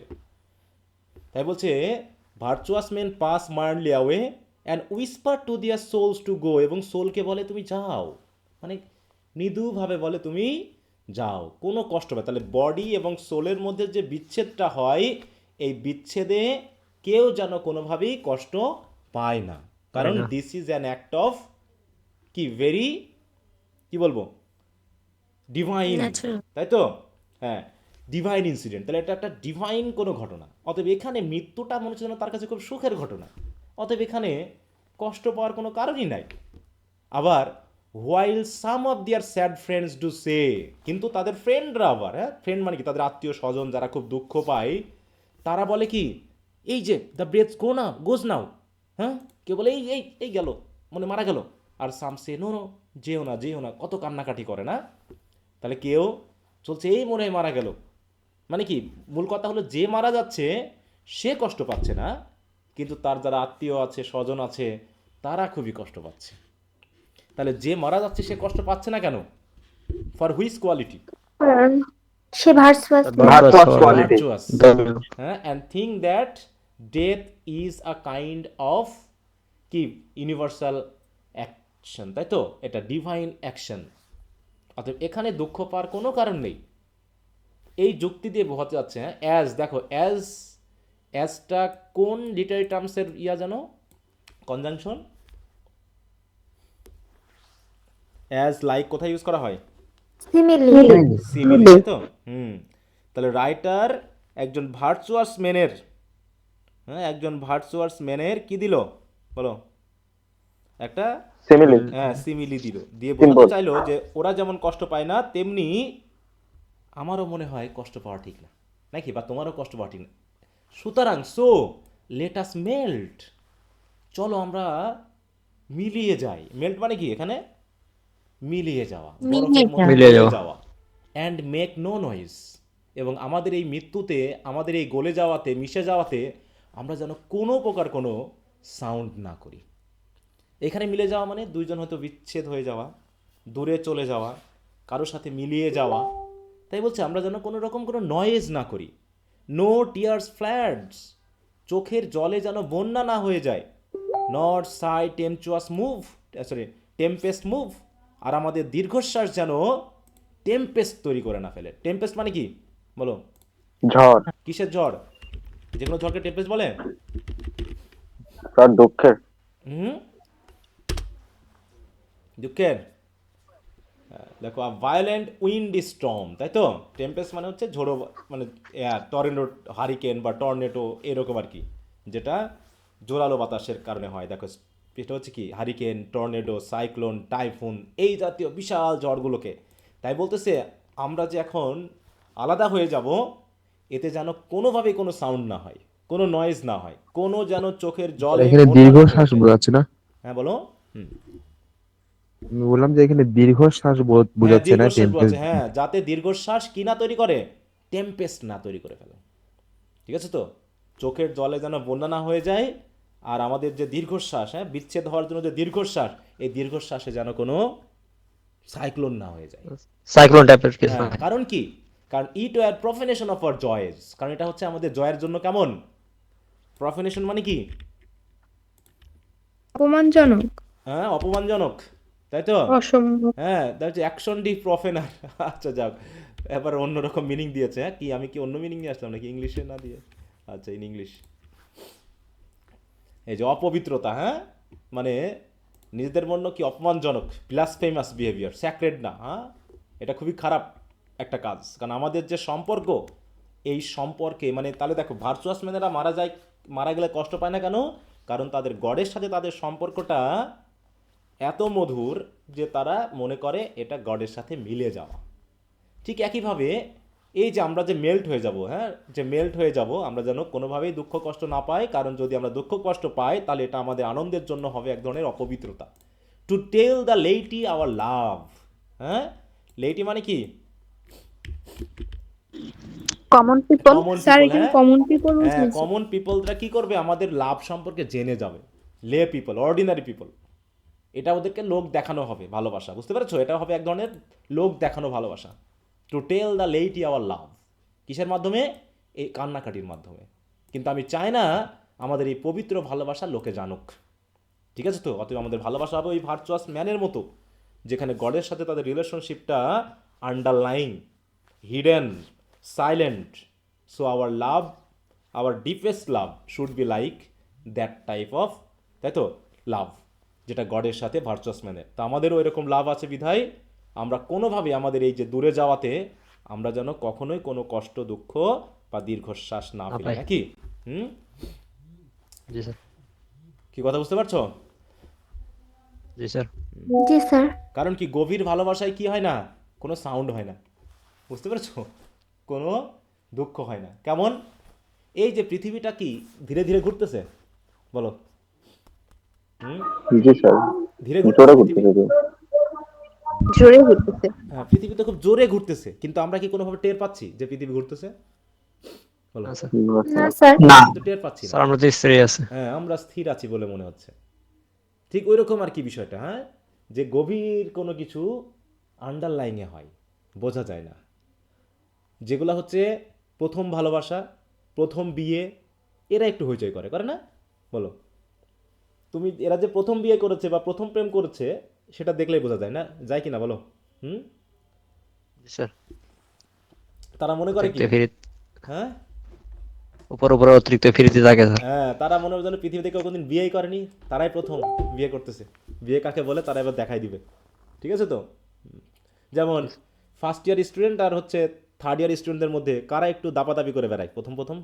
তাই বলছে, virtuous men pass merely away and whisper to their souls to go, এবং সোলকে বলে তুমি যাও, মানে মৃদুভাবে বলে তুমি যাও, কোনো কষ্ট পায়। তাহলে বডি এবং সোলের মধ্যে যে বিচ্ছেদটা হয়, এই বিচ্ছেদে কেউ যেন কোনোভাবেই কষ্ট পায় না, কারণ না। This is an act of কি ভেরি, কি বলবো, ডিভাইন, ন্যাচারাল। তাই তো? হ্যাঁ, ডিভাইন ইনসিডেন্ট, তাহলে এটা একটা ডিভাইন কোনো ঘটনা। অতএব এখানে মৃত্যুটা মনে হচ্ছে যেন তার কাছে খুব সুখের ঘটনা, অতএব এখানে কষ্ট পাওয়ার কোনো কারণই নাই। আবার while some of their sad friends do say, কিন্তু তাদের ফ্রেন্ডরা আবার, হ্যাঁ, ফ্রেন্ড মানে কি, তাদের আত্মীয় স্বজন যারা খুব দুঃখ পায়, তারা বলে কি, এই যে দ্য ব্রেথ গো না গোজ নাও, হ্যাঁ, কেউ বলে এই এই এই গেল, মানে মারা গেল, আর সাম সে নো নো, যেও না যেও না, কত কান্নাকাটি করে না। তাহলে কেউ চলছে এই মনে হয় মারা গেল, মানে কি, মূল কথা হলো যে মারা যাচ্ছে সে কষ্ট পাচ্ছে না, কিন্তু তার যারা আত্মীয় আছে, স্বজন আছে, তারা খুবই কষ্ট পাচ্ছে। তাহলে যে মারা যাচ্ছে সে কষ্ট পাচ্ছে না কেন? For which quality? কারণ সে virtuous sir men. Virtuous virtuous হওয়ার জন্য। কোয়ালিটি। ভার্চুয়াস, হ্যাঁ, and think that death is a kind of কি, ইউনিভার্সাল অ্যাকশন, তাই তো? এটা ডিভাইন অ্যাকশন। অতএব এখানে দুঃখ পাওয়ার কোনো কারণ নেই, এই যুক্তি দিয়ে বোঝাতে যাচ্ছে। হ্যাঁ, অ্যাজ, দেখো অ্যাজ, অ্যাজটা কোন লিটারি টার্মসের ইয়া জানো, কনজাংশন? অ্যাজ লাইক কোথায় ইউজ করা হয়? সিমিলি। সিমিলি, তাই তো? হুম, তাহলে রাইটার একজন ভার্চুয়াস ম্যানের, হ্যাঁ, একজন ভার্চুয়াস ম্যানের কি দিল বলো, একটা, সিমিলি। হ্যাঁ, সিমিলি দিল, দিয়ে বোঝাতে সিম্বল। চাইলো যে ওরা যেমন কষ্ট পায় না, তেমনি আমারও মনে হয় কষ্ট পাওয়া ঠিক না, নাকি, বা তোমারও কষ্ট পাওয়া ঠিক না। সুতরাং সো লেট আস মেল্ট, চলো আমরা মিলিয়ে যাই। মেল্ট মানে কি এখানে? মিলিয়ে যাওয়া, বরফের মধ্যে মিলিয়ে গলে যাওয়া। যাওয়া। অ্যান্ড মেক নো নয়েজ, এবং আমাদের এই মৃত্যুতে, আমাদের এই গলে যাওয়াতে, মিশে যাওয়াতে আমরা যেন কোনো প্রকার কোনো সাউন্ড না করি। এখানে মিলে যাওয়া মানে দুইজন হয়তো বিচ্ছেদ হয়ে যাওয়া, দূরে চলে যাওয়া, কারোর সাথে মিলিয়ে যাওয়া। তাই বলছে আমরা যেন কোনো রকম কোনো নয়েজ না করি। নো টিয়ার্স ফ্ল্যাডস, চোখের জলে যেন বন্যা না হয়ে যায়। Not Sai টেম্পচুয়াস move, sorry Tempest move, আর আমাদের দীর্ঘশ্বাস যেন টেম্পেস্ট তৈরি করে না ফেলে। টেম্পেস্ট মানে কি বলো? ঝড়। কিসের ঝড়? যে কোনো ঝড়কে টেম্পেস্ট বলে? স্যার দুঃখের। হুম, দুঃখের। দেখো, ভায়োলেন্ট উইন্ড স্টর্ম, তাই তো? টেম্পেস্ট মানে হচ্ছে ঝোড়ো, মানে টর্নেডো, হারিকেন বা টর্নেডো এরকম আর কি, যেটা জোরালো বাতাসের কারণে হয়। দেখো, এটা হচ্ছে কি, হারিকেন, টর্নেডো, সাইক্লোন, টাইফুন, এই জাতীয় বিশাল ঝড়গুলোকে। তাই বলতেছে আমরা যে এখন আলাদা হয়ে যাব, এতে যেন কোনোভাবেই কোনো সাউন্ড না হয়, কোনো নয়েজ না হয়, কোনো যেন চোখের জলে এখানে বন্যা না হয়ে দীর্ঘশ্বাস যায়। বোঝাচ্ছে না? হ্যাঁ বলো। হুম, আমি বললাম যে এখানে দীর্ঘশ্বাস হ্যাঁ বোঝাচ্ছে না, দীর্ঘশ্বাস টেম্পেস্ট। বোঝাচ্ছে, হ্যাঁ, যাতে দীর্ঘশ্বাস কি না তৈরি করে, টেম্পেস্ট না তৈরি করে ফেলে। ঠিক আছে তো, চোখের জলে যেন বন্যা না হয়ে যায়, আর আমাদের যে দীর্ঘশ্বাস, হ্যাঁ, বিচ্ছেদ হওয়ার জন্য যে দীর্ঘশ্বাস, এই দীর্ঘশ্বাসে যেন কোনো সাইক্লোন না হয়ে যায়। সাইক্লোন টাইপের কিছু। হ্যাঁ, কারণ কি, কারণ it were প্রফেনেশন of our Joyce, কারণ এটা হচ্ছে আমাদের জয়ের জন্য কেমন, প্রফেনেশন মানে কি, অপমানজনক। হ্যাঁ, অপমানজনক, তাই তো। অসম্ভব। হ্যাঁ, দ্যাটস অ্যাকশন ডি প্রফেনার। আচ্ছা যাক, এবার অন্যরকম মিনিং দিয়েছে, হ্যাঁ, কি আমি কি অন্য মিনিং নিয়ে আসলাম নাকি ইংলিশে না দিয়ে? আচ্ছা, ইন ইংলিশ। এই যে অপবিত্রতা, হ্যাঁ, মানে নিজেদের জন্য কি অপমানজনক, ব্লাসফেমাস বিহেভিয়ার, স্যাক্রেড না, হ্যাঁ, এটা খুবই খারাপ একটা কাজ। কারণ আমাদের যে সম্পর্ক, এই সম্পর্কে মানে তাহলে দেখো ভার্চুয়াস ম্যানেরা মারা যায়, মারা গেলে কষ্ট পায় না কেন, কারণ তাদের গডের সাথে তাদের সম্পর্কটা এত মধুর যে তারা মনে করে এটা গডের সাথে মিলে যাওয়া। ঠিক একইভাবে এই যে আমরা যে মেল্ট হয়ে যাব, হ্যাঁ, যে মেল্ট হয়ে যাব, আমরা যেন কোনোভাবেই দুঃখ কষ্ট না পাই, কারণ যদি আমরা দুঃখ কষ্ট পাই তাহলে এটা আমাদের আনন্দের জন্য হবে এক ধরনের অপবিত্রতা। To tell the laity our love, হ্যাঁ, লেইটি মানে কি, common people. Common sir people, এখানে হ্যাঁ, কমন পিপল হ্যাঁ, বুঝিয়েছে। কমন পিপলরা কি করবে, আমাদের লাভ সম্পর্কে জেনে যাবে। লে পিপল, অর্ডিনারি পিপল, এটা ওদেরকে লোক দেখানো হবে ভালোবাসা, বুঝতে পেরেছো, এটা হবে এক ধরনের লোক দেখানো ভালোবাসা। To tell the laity our love, কিসের মাধ্যমে, এই কান্নাকাটির মাধ্যমে। কিন্তু আমি চাই না আমাদের এই পবিত্র ভালোবাসা লোকে জানুক। ঠিক আছে তো, অতএব আমাদের ভালোবাসা হবে ওই ভার্চুয়াস ম্যানের মতো, যেখানে গডের সাথে তাদের রিলেশনশিপটা underlying, hidden, silent. So our love, our deepest love should be like that type of, তাই তো, লাভ, যেটা গডের সাথে ভার্চুয়াস ম্যানের। তা আমাদেরও এরকম লাভ আছে বিধায় আমরা কোনোভাবে আমাদের এই যে দূরে যাওয়াতে আমরা যেন কখনোই কোনো কষ্ট, দুঃখ বা দীর্ঘশ্বাস না না ফেলি, পাই। নাকি? হুম, জি স্যার। কি কথা বুঝতে পারছো? জি স্যার। জি স্যার। কারণ কি, গভীর ভালোবাসায় কি হয় না, কোনো সাউন্ড হয় না, বুঝতে পেরেছো, কোনো দুঃখ হয় না। কেমন, এই যে পৃথিবীটা কি ধীরে ধীরে ঘুরতেছে, বলো, হুম, জি স্যার, ধীরে ঘুরতেছে জোরে পৃথিবী। ঘুরতেছে তো। জোরে ঘুরতেছে। হ্যাঁ, পৃথিবী তো খুব জোরে ঘুরতেছে, কিন্তু আমরা কি কোনোভাবে টের পাচ্ছি যে পৃথিবী ঘুরতেছে, বলো, না স্যার। না না স্যার। স্যার। না। কিন্তু টের পাচ্ছি না। স্যার আমরা তো স্ত্রী আছে। হ্যাঁ, আমরা স্থির আছি বলে মনে হচ্ছে। ঠিক ওই রকম আর কি বিষয়টা, হ্যাঁ, যে গভীর কোনো কিছু আন্ডারলাইনে হয়, বোঝা যায় না, যেগুলো হচ্ছে প্রথম ভালোবাসা, প্রথম বিয়ে, এরা একটু হইচই করে, করে না, বলো, তুমি, এরা যে প্রথম বিয়ে করেছে বা প্রথম প্রেম করেছে সেটা দেখলেই বোঝা যায় না, যায় কি না, বলো, হুম, জি স্যার। তারা মনে করে অতিরিক্ত কি, ফিরে, হ্যাঁ, উপর উপরে অতিরিক্ত ফিরিতে থাকে স্যার। হ্যাঁ, তারা মনে হয় যেন পৃথিবী থেকে কোনোদিন বিয়েই করেনি, তারাই প্রথম বিয়ে করতেছে। বিয়ে কাকে বলে তারা এবার দেখাই দিবে। ঠিক আছে তো, যেমন ফার্স্ট ইয়ার স্টুডেন্ট আর হচ্ছে থার্ড ইয়ার স্টুডেন্টদের মধ্যে কারা একটু দাপাদাপি করে বেড়ায় প্রথম প্রথম,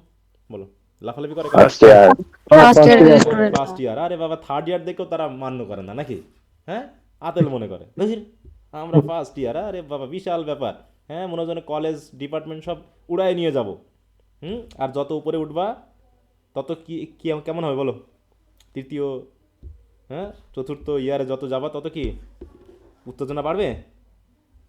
বলো, লাফালাফি করে কারা? First year. First year student. First year, আরে বাবা, থার্ড ইয়ার দেখেও তারা মান্য করে না নাকি, হ্যাঁ, আতেল মনে করে, বুঝলি, আমরা ফার্স্ট ইয়ার, আরে বাবা বিশাল ব্যাপার, হ্যাঁ, মনে হয় যেন কলেজ ডিপার্টমেন্ট সব উড়ায় নিয়ে যাব। হুম, আর যত উপরে উঠবা তত কি কি কেমন হবে বলো, তৃতীয়, হ্যাঁ, চতুর্থ ইয়ারে যত যাবা তত কি উত্তেজনা বাড়বে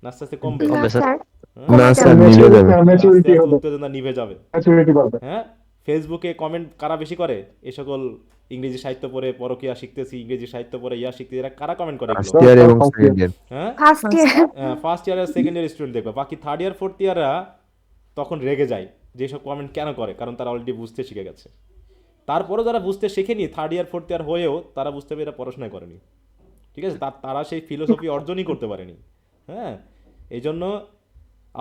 না আস্তে আস্তে কমবে? না কমবে স্যার। স্যার। হ্যাঁ? না কমে স্যার, যাবে। নিভে যাবে। আস্তে ম্যাচুরিটি আস্তে হবে, উত্তেজনা নিভে যাবে। ম্যাচুরিটি বাড়বে। হ্যাঁ, ফেসবুকে কমেন্ট কারা বেশি করে, এই সকল ইংরেজি সাহিত্য পড়ে পরকীয়া শিখতেছি, ইংরেজি সাহিত্য পড়ে ইয়া শিখতেছি, এরা কারা কমেন্ট করে এগুলো? ফার্স্ট ইয়ার এবং সেকেন্ড ইয়ার। হ্যাঁ, ফার্স্ট ইয়ার। ফার্স্ট ইয়ার আর সেকেন্ড ইয়ার স্টুডেন্ট দেখবে, বাকি থার্ড ইয়ার ফোর্থ ইয়াররা তখন রেগে যায় যে সব কমেন্ট কেন করে, কারণ তারা অলরেডি বুঝতে শিখে গেছে। তারপরেও যারা বুঝতে শেখেনি থার্ড ইয়ার ফোর্থ ইয়ার হয়েও, তারা বুঝতে হবে এরা পড়াশোনা করেনি। ঠিক আছে, তারা সেই ফিলোসফি অর্জনই করতে পারেনি। হ্যাঁ, এই জন্য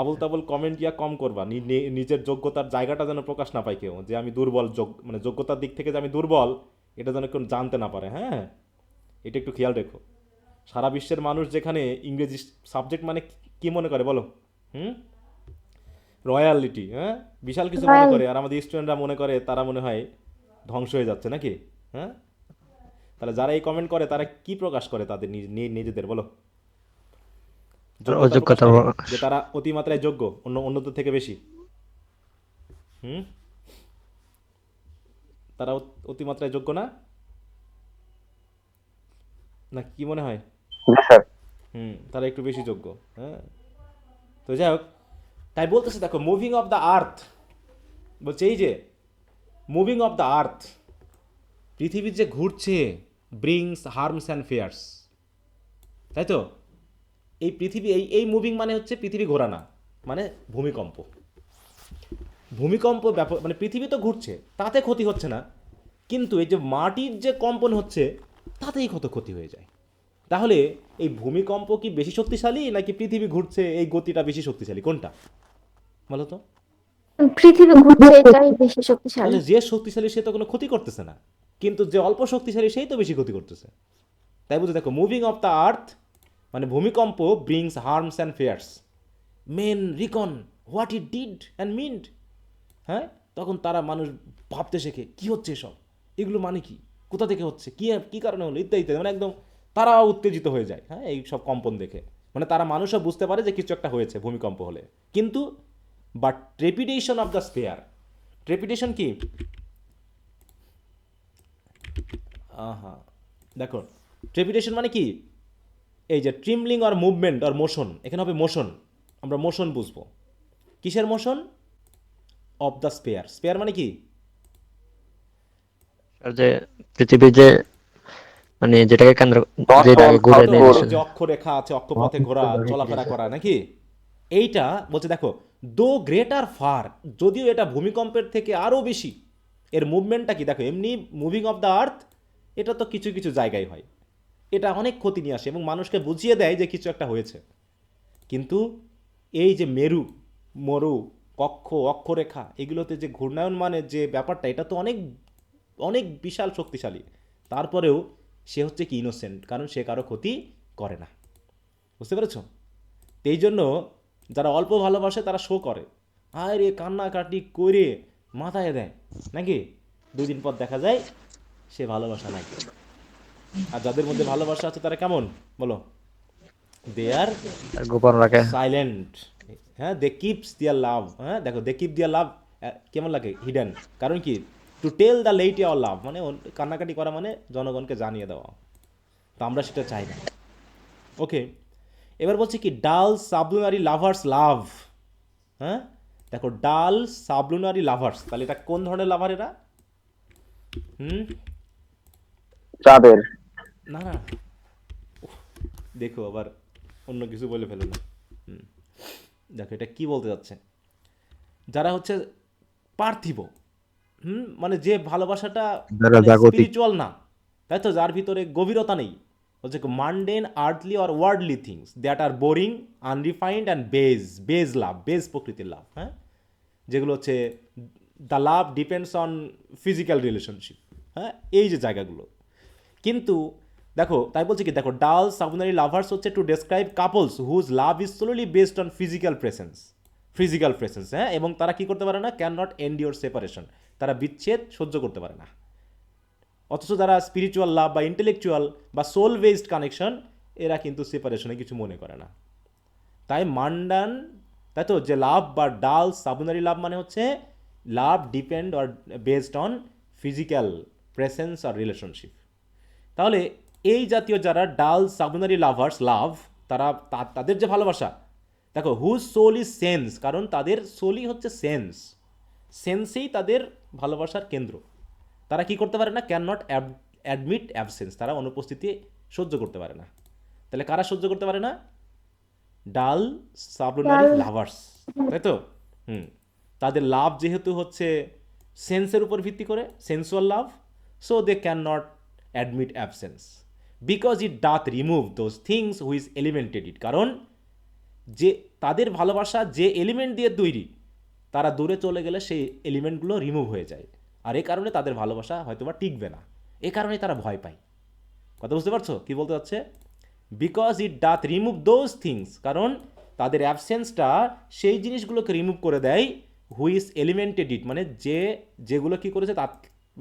আবল তাবল কমেন্ট ইয়া কম করবা, নিজের যোগ্যতার জায়গাটা যেন প্রকাশ না পায় কেউ, যে আমি দুর্বল, মানে যোগ্যতার দিক থেকে যে আমি দুর্বল, এটা যেন কেউ জানতে না পারে। হ্যাঁ, এটা একটু খেয়াল রেখো। সারা বিশ্বের মানুষ যেখানে ইংরেজি সাবজেক্ট মানে কি মনে করে বলো, হুম, রয়্যালিটি, হ্যাঁ, বিশাল কিছু মনে করে, আর আমাদের স্টুডেন্টরা মনে করে তারা মনে হয় ধ্বংস হয়ে যাচ্ছে নাকি। হ্যাঁ, তাহলে যারা এই কমেন্ট করে তারা কি প্রকাশ করে তাদের নিজেদের, বলো, যোগ্যতা প্রকাশ অযোগ্যতা করে, যে তারা অতিমাত্রায় যোগ্য, অন্যদের থেকে বেশি। হুম, তারা অতিমাত্রায় যোগ্য না, না কি মনে হয়? জি স্যার। তারা একটু বেশি যোগ্য। হ্যাঁ, তো যাই হোক, তাই বলতেছে দেখো মুভিং অফ দ্য আর্থ, বলছে এই যে মুভিং অফ দ্য আর্থ, পৃথিবীর যে ঘুরছে, ব্রিংস হার্মস অ্যান্ড ফেয়ার্স, তাই তো? এই পৃথিবী এই মুভিং মানে হচ্ছে পৃথিবী ঘোরা না, মানে ভূমিকম্প। ভূমিকম্প ব্যাপক, মানে পৃথিবী তো ঘুরছে, তাতে ক্ষতি হচ্ছে না, কিন্তু এই যে মাটির যে কম্পন হচ্ছে তাতেই কত ক্ষতি হয়ে যায়। তাহলে এই ভূমিকম্প কি বেশি শক্তিশালী নাকি পৃথিবী ঘুরছে এই গতিটা বেশি শক্তিশালী, কোনটা বলো তো? পৃথিবী ঘুরছে এটাই বেশি শক্তিশালী। তাহলে যে শক্তিশালী সে তো কোনো ক্ষতি করতেছে না, কিন্তু যে অল্প শক্তিশালী সেই তো বেশি ক্ষতি করতেছে। তাই বুঝে দেখো মুভিং অফ দ্য আর্থ মানে ভূমিকম্প brings harms and fears, men reckon what it did and meant. হ্যাঁ, তখন তারা মানুষ ভাবতে শেখে কি হচ্ছে এসব, এগুলো মানে কি, কোথা থেকে হচ্ছে, কি কারণে হলো, ইত্যাদি ইত্যাদি। মানে একদম তারা উত্তেজিত হয়ে যায়, হ্যাঁ, এই সব কম্পন দেখে। মানে তারা মানুষও বুঝতে পারে যে কিছু একটা হয়েছে ভূমিকম্প হলে, কিন্তু বাট ট্রেপিডেশন অফ দ্য স্পেয়ার, ট্রেপিডেশন কি, আহা দেখো ট্রেপিডেশন মানে কি, এই যে ট্রিমলিং অর মুভমেন্ট অর মোশন, এখানে হবে মোশন, আমরা মোশন বুঝবো। কিসের motion? Of the spare. Spare মানে কি? আর যে পৃথিবীর যে মানে যেটাকে কেন্দ্র, যেটাকে ঘুরে তো দেয় যে অক্ষরেখা আছে, অক্ষপথে ঘোরা, চলাফেরা করা নাকি, এইটা বলছে দেখো দো গ্রেটার ফার, যদিও এটা ভূমিকম্পের থেকে আরও বেশি, এর মুভমেন্টটা কি দেখো, এমনি মুভিং অফ দ্য আর্থ এটা তো কিছু কিছু জায়গায় হয়, এটা অনেক ক্ষতি নিয়ে আসে এবং মানুষকে বুঝিয়ে দেয় যে কিছু একটা হয়েছে। কিন্তু এই যে মেরু, মরু, কক্ষ, অক্ষরেখা, এগুলোতে যে ঘূর্ণায়ন মানে যে ব্যাপারটা, এটা তো অনেক অনেক বিশাল শক্তিশালী। তারপরেও সে হচ্ছে কি ইনোসেন্ট, কারণ সে কারো ক্ষতি করে না। বুঝতে পেরেছ? এই জন্য যারা অল্প ভালোবাসে তারা শো করে, আয় রে কান্নাকাটি করে মাথায় দেয় নাকি, 2 দিন পর দেখা যায় সে ভালোবাসা নাই। আর যাদের মধ্যে ভালোবাসা আছে তারা কেমন বলো? দে আর আর গোপন রাখে। সাইলেন্ট। হ্যাঁ, দে কিপস দিয়ার লাভ। হ্যাঁ দেখো, দে কিপ দিয়ার লাভ কেমন লাগে, হিডেন। কারণ কি, টু টেল দ্য লেট ইয়ার লাভ, মানে কান্নাকাটি করা মানে জনগণকে জানিয়ে দেওয়া। তো আমরা সেটা চাই না। ওকে, এবার বলছি কি, ডাল সাবলুনারি লাভার্স লাভ। হ্যাঁ দেখো, ডাল সাবলুনারি লাভার্স, তাহলে এটা কোন ধরনের লাভার এরা? চাঁদের। না না, দেখো আবার অন্য কিছু বলে ফেলো না। দেখো এটা কি বলতে যাচ্ছে, যারা হচ্ছে পার্থিব, মানে যে ভালোবাসাটা যারা জাগতিক। স্পিরিচুয়াল না, তাই তো, যার ভিতরে গভীরতা নেই, হচ্ছে mundane earthly or worldly things that are boring unrefined and base love, base প্রকৃতির লাভ। হ্যাঁ, যেগুলো হচ্ছে the love depends on physical relationship. হ্যাঁ, এই যে জায়গাগুলো। কিন্তু দেখো, তাই বলছে কি, দেখো ডাল সাবনারি লাভার্স হচ্ছে to describe couples whose love is solely based on physical presence. হ্যাঁ, এবং তারা কি করতে পারে না, ক্যান নট এন্ডিওর সেপারেশন, তারা বিচ্ছেদ সহ্য করতে পারে না। অথচ যারা স্পিরিচুয়াল লাভ বা ইন্টেলেকচুয়াল বা সোল বেসড কানেকশন, এরা কিন্তু সেপারেশনে কিছু মনে করে না। তাই মান্ডান, তাই তো, যে লাভ বা ডাল সাবনারি লাভ মানে হচ্ছে love depend or based on physical presence আর রিলেশনশিপ। তাহলে এই জাতীয় যারা ডাল সাবনারি লাভার্স লাভ, তারা তাদের যে ভালোবাসা, দেখো হুজ সোল ইজ সেন্স, কারণ তাদের সোলই হচ্ছে সেন্সেই তাদের ভালোবাসার কেন্দ্র। তারা কি করতে পারে না, ক্যান নট অ্যাডমিট অ্যাবসেন্স, তারা অনুপস্থিতি সহ্য করতে পারে না। তাহলে কারা সহ্য করতে পারে না? ডাল সাবলুনারি লাভার্স, তাই তো। তাদের লাভ যেহেতু হচ্ছে সেন্সের উপর ভিত্তি করে, sensual love, so they can not admit absence because it doth remove those things which elemented it, কারণ যে তাদের ভালোবাসা যে এলিমেন্ট দিয়ে তৈরি, তারা দূরে চলে গেলে সেই এলিমেন্টগুলো রিমুভ হয়ে যায়, আর এই কারণে তাদের ভালোবাসা হয়তোবা টিকবে না, এ কারণে তারা ভয় পায়। কথা বুঝতে পারছো কি বলতে যাচ্ছে? Because it doth remove those things, কারণ তাদের অ্যাবসেন্সটা সেই জিনিসগুলোকে রিমুভ করে দেয় হুইজ এলিমেন্টেড ইট, মানে যেগুলো কি করেছে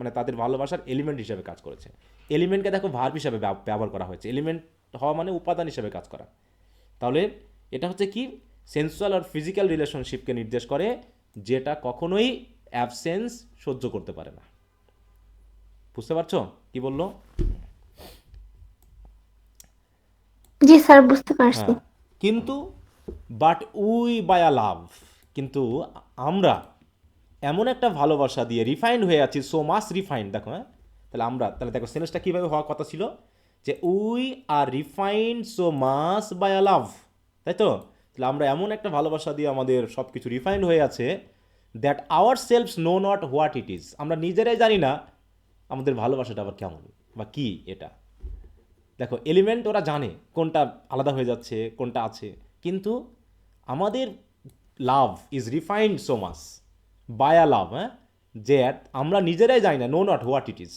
মানে তাদের ভালোবাসার এলিমেন্ট হিসাবে কাজ করেছে। এলিমেন্টকে দেখো ভার্ব হিসাবে ব্যবহার করা হয়েছে, এলিমেন্ট হওয়া মানে উপাদান হিসাবে কাজ করা। তাহলে এটা হচ্ছে কি, সেন্সুয়াল আর ফিজিক্যাল রিলেশনশিপকে নির্দেশ করে, যেটা কখনোই অ্যাবসেন্স সহ্য করতে পারে না। বুঝতে পারছো কি বললো? জি স্যার, বুঝতে পারছি। হ্যাঁ, কিন্তু বাট উই বাই আ লাভ, কিন্তু আমরা এমন একটা ভালোবাসা দিয়ে রিফাইন্ড হয়ে আছি, সো মাস রিফাইন্ড, দেখো হ্যাঁ, তাহলে দেখো সেন্সটা কীভাবে হওয়ার কথা ছিল, যে we are refined so much by a love, তাই তো? তাহলে আমরা এমন একটা ভালোবাসা দিয়ে আমাদের সব কিছু রিফাইন্ড হয়ে আছে, that our selves know not what it is, আমরা নিজেরাই জানি না আমাদের ভালোবাসাটা আবার কেমন বা কি এটা। দেখো এলিমেন্ট ওরা জানে কোনটা আলাদা হয়ে যাচ্ছে, কোনটা আছে, কিন্তু আমাদের love is refined so much by a love, হ্যাঁ, যে আমরা নিজেরাই জানি না, no not what it is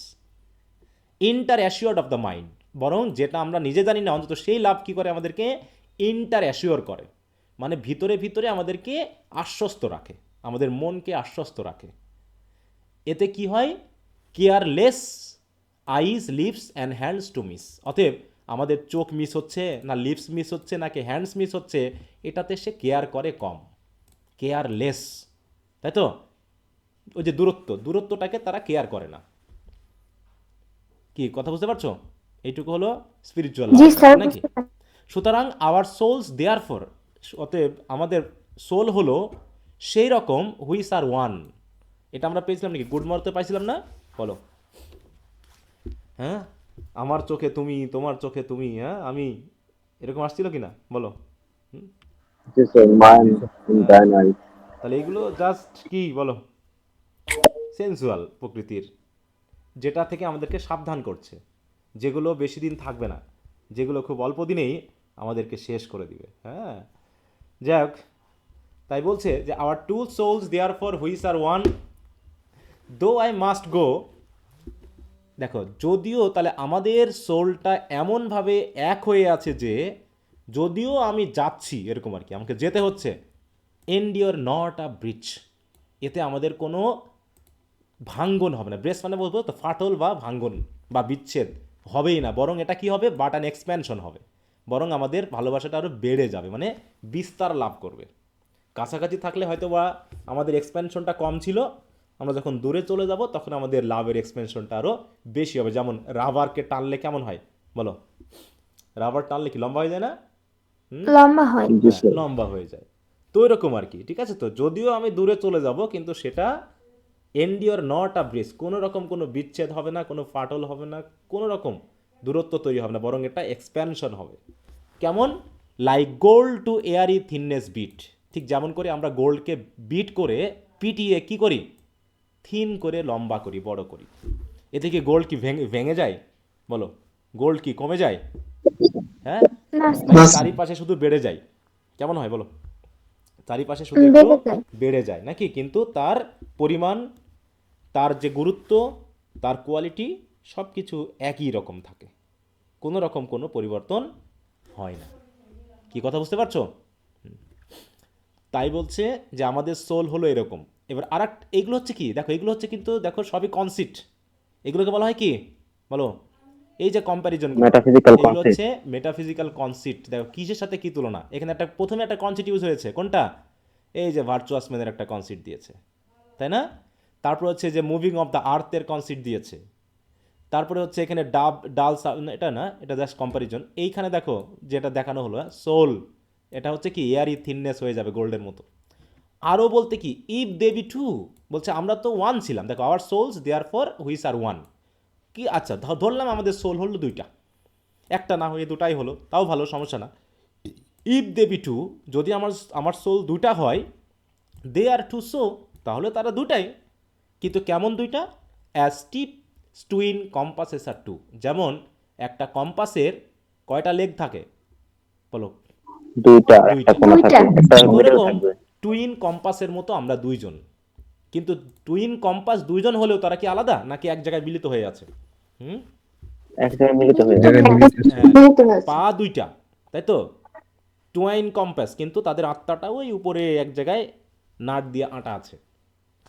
inter assured of the mind, বরং যেটা আমরা নিজে জানি না অন্তত সেই লাভ কী করে আমাদেরকে ইন্টার অ্যাসিওর করে, মানে ভিতরে ভিতরে আমাদেরকে আশ্বস্ত রাখে, আমাদের মনকে আশ্বস্ত রাখে। এতে কি হয়, careless eyes lips and hands to miss, অতএব আমাদের চোখ মিস হচ্ছে না লিপস মিস হচ্ছে নাকি হ্যান্ডস মিস হচ্ছে, এটাতে সে কেয়ার করে কম, কেয়ারলেস, তাই তো? ওই যে দূরত্বটাকে তারা কেয়ার করে না। কি কথা বুঝতে পারছো? এইটুকু হলো স্পিরিচুয়াল জি লাভ, স্যার, নাকি? বুঝতে পারছি। সুতরাং আওয়ার সোলস দেয়ার ফর, অতএব আমাদের সোল হলো সেই রকম হুইস আর ওয়ান, এটা আমরা পেয়েছিলাম নাকি গুড মর্তে পাইছিলাম না? বলো, হ্যাঁ, আমার চোখে তুমি, তোমার চোখে তুমি, হ্যাঁ আমি, এরকম আসছিল কি না বলো? জি স্যার, মাইন্ড ইন হ্যাঁ, thine eyes। তাহলে এগুলো জাস্ট কি বলো, সেন্সুয়াল প্রকৃতির, যেটা থেকে আমাদেরকে সাবধান করছে, যেগুলো বেশি দিন থাকবে না, যেগুলো খুব অল্প দিনেই আমাদেরকে শেষ করে দিবে। হ্যাঁ, যাই হোক, তাই বলছে যে our two souls therefore which are one, though I must go, দেখো যদিও, তাহলে আমাদের সোলটা এমনভাবে এক হয়ে আছে যে যদিও আমি যাচ্ছি, এরকম আর কি, আমাকে যেতে হচ্ছে, এন্ডিওর নট আ ব্রিচ, এতে আমাদের কোনো ভাঙ্গন হবে না, ব্রেস মানে বলবো তো ফাটল বা ভাঙ্গন বা বিচ্ছেদ হবেই না, বরং এটা কি হবে, বাট অ্যান এক্সপ্যানশন হবে, বরং আমাদের ভালোবাসাটা আরও বেড়ে যাবে, মানে বিস্তার লাভ করবে। কাছাকাছি থাকলে হয়তো বা আমাদের এক্সপ্যানশনটা কম ছিল, আমরা যখন দূরে চলে যাব তখন আমাদের লাভের এক্সপেনশনটা আরও বেশি হবে। যেমন রাবারকে টানলে কেমন হয় বলো, রাবার টানলে কি লম্বা হয়ে যায় না? লম্বা হয়। জি হ্যাঁ, স্যার। লম্বা হয়ে যায়। তো এরকম আর কি, ঠিক আছে? তো যদিও আমি দূরে চলে যাব কিন্তু সেটা এন্ডিওর নট আ ব্রিজ, কোনো রকম কোনো বিচ্ছেদ হবে না, কোনো ফাটল হবে না, কোনো রকম দূরত্ব তৈরি হবে না, বরং এটা এক্সপ্যানশন হবে। কেমন? Like gold two Airee থিননেস bit, ঠিক যেমন করে আমরা গোল্ডকে বিট করে পিটিয়ে কি করি, থিন করে লম্বা করি, বড় করি। এতে কি গোল্ড কি ভেঙে ভেঙে যায় বলো? গোল্ড কি কমে যায়? হ্যাঁ, না নাকি স্যার, চারিপাশে শুধু বেড়ে যায়? কেমন হয় বলো? চারিপাশে শুধু একটু বেড়ে যায়। বেড়ে যায় নাকি, কিন্তু তার পরিমাণ, তার যে গুরুত্ব, তার কোয়ালিটি, সব কিছু একই রকম থাকে, কোনো রকম কোনো পরিবর্তন হয় না। কি কথা বুঝতে পারছো? তাই বলছে যে আমাদের সোল হলো এরকম। এবার আর এইগুলো হচ্ছে কি, দেখো এগুলো হচ্ছে কিন্তু দেখো সবই কনসিট, এগুলোকে বলা হয় কি বলো, এই যে কম্প্যারিজনগুলো, মেটাফিজিক্যাল এগুলো কনসেপ্ট। হচ্ছে মেটাফিজিক্যাল কনসিট। দেখো কিসের সাথে কি তুলনা, এখানে একটা প্রথমে একটা কনসিট ইউজ হয়েছে, কোনটা? এই যে ভার্চুয়াস ম্যানের একটা কনসিট দিয়েছে, তাই না? তারপর হচ্ছে যে মুভিং অফ দ্য আর্থের কনসিট দিয়েছে, তারপরে হচ্ছে এখানে ডাল এটা না, এটা জাস্ট কম্প্যারিজন। এইখানে দেখো যেটা দেখানো হলো সোল, এটা হচ্ছে কি এয়ারি থিননেস হয়ে যাবে গোল্ডের মতো। আরও বলতে কি, ইফ দে বি টু, বলছে আমরা তো ওয়ান ছিলাম, দেখো hour sols therefore which are one, কি আচ্ছা ধরলাম আমাদের সোল হলো দুইটা, একটা না হয়ে দুটাই হলো, তাও ভালো, সমস্যা না। ইফ দে বি টু, যদি আমার আমার সোল দুইটা হয়, দে আর টু সো, তাহলে তারা দুটাই, কিন্তু কেমন দুইটা? অ্যাজ টিপ টুইন কম্পাসেস আর টু, যেমন একটা কম্পাসের কয়টা লেগ থাকে বলো? দুইটা, আর একটা দুইটা। কোণা দুইটা। থাকবে, একটা মিডল ওরকম থাকবে। টুইন কম্পাসের মতো আমরা দুইজন, কিন্তু টুইন কম্পাস দুইজন হলেও তারা কি আলাদা নাকি এক জায়গায় মিলিত হয়ে আছে? হুম, এক জায়গায় মিলিত হয়ে মিলিত যাবে। জায়গায় হয়ে মিলিত আছে। হ্যাঁ, মিলিত হয়েছে। পা দুইটা, তাই তো, টুয়াইন কম্পাস, কিন্তু তাদের আত্মাটা ওই উপরে এক জায়গায় নাট দিয়ে আটা আছে,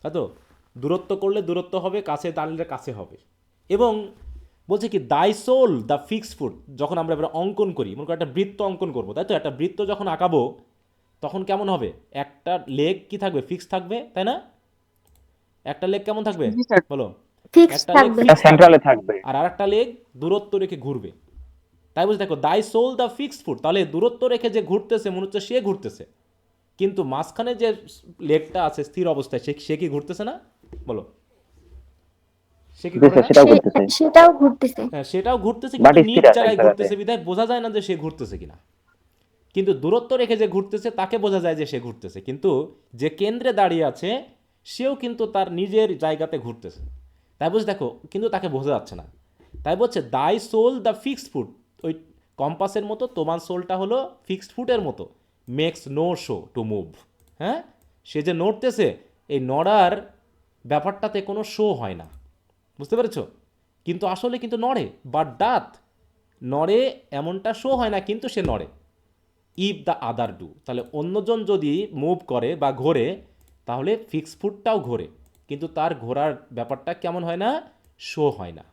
তাই তো? দূরত্ব করলে দূরত্ব হবে, কাছে দাঁড়ালে কাছে হবে। এবং বলছে কি, দাই সোল দ্য ফিক্সড ফুড, যখন আমরা এবার অঙ্কন করি, মনে করো একটা বৃত্ত অঙ্কন করবো, তাই তো? একটা বৃত্ত যখন আঁকাবো তখন কেমন হবে, একটা লেগ কি থাকবে, ফিক্স থাকবে, তাই না? একটা লেগ কেমন থাকবে জি স্যার। বলো? ফিক্স একটা লেগ থাকবে। এটা ফিক্স থাকবে, সেন্ট্রালে থাকবে। আর আরেকটা লেগ দূরত্ব রেখে ঘুরবে, তাই বলছে দেখো দাই সোল দ্য ফিক্সড ফুট, তাহলে দূরত্ব রেখে যে ঘুরতেছে মনে হচ্ছে সে ঘুরতেছে, কিন্তু মাঝখানে যে লেগটা আছে স্থির অবস্থায় সে কি ঘুরতেছে না? বলো, সে কি ঘুরে না? সেটাও করতেছে, সেটাও ঘুরতেছে। হ্যাঁ সেটাও ঘুরতেছে, বাট কিন্তু স্থির নিজ আছে এক জায়গায় জায়গাতে। ঘুরতেছে বিধায় বোঝা যায় না যে সে ঘুরতেছে কিনা। কিন্তু দূরত্ব রেখে যে ঘুরতেছে তাকে বোঝা যায় যে সে ঘুরতেছে, কিন্তু যে কেন্দ্রে দাঁড়িয়ে আছে সেও কিন্তু তার নিজের জায়গাতে ঘুরতেছে। তাই বলছে দেখো, কিন্তু তাকে বোঝা যাচ্ছে না। তাই বলছে দাই সোল দ্য ফিক্সড ফুট, ওই কম্পাসের মতো তোমার সোলটা হলো ফিক্সড ফুটের মতো, makes no show to move. হ্যাঁ, সে যে নড়তেছে, এই নড়ার ব্যাপারটাতে কোনো শো হয় না, বুঝতে পেরেছো? কিন্তু আসলে কিন্তু নড়ে, বাট ডাথ, নড়ে এমনটা শো হয় না, কিন্তু সে নড়ে। ইফ দ্য আদার ডু, তাহলে অন্যজন যদি মুভ করে বা ঘোরে তাহলে ফিক্স ফুটটাও ঘোরে, কিন্তু তার ঘোরার ব্যাপারটা কেমন হয় না, শো হয় না।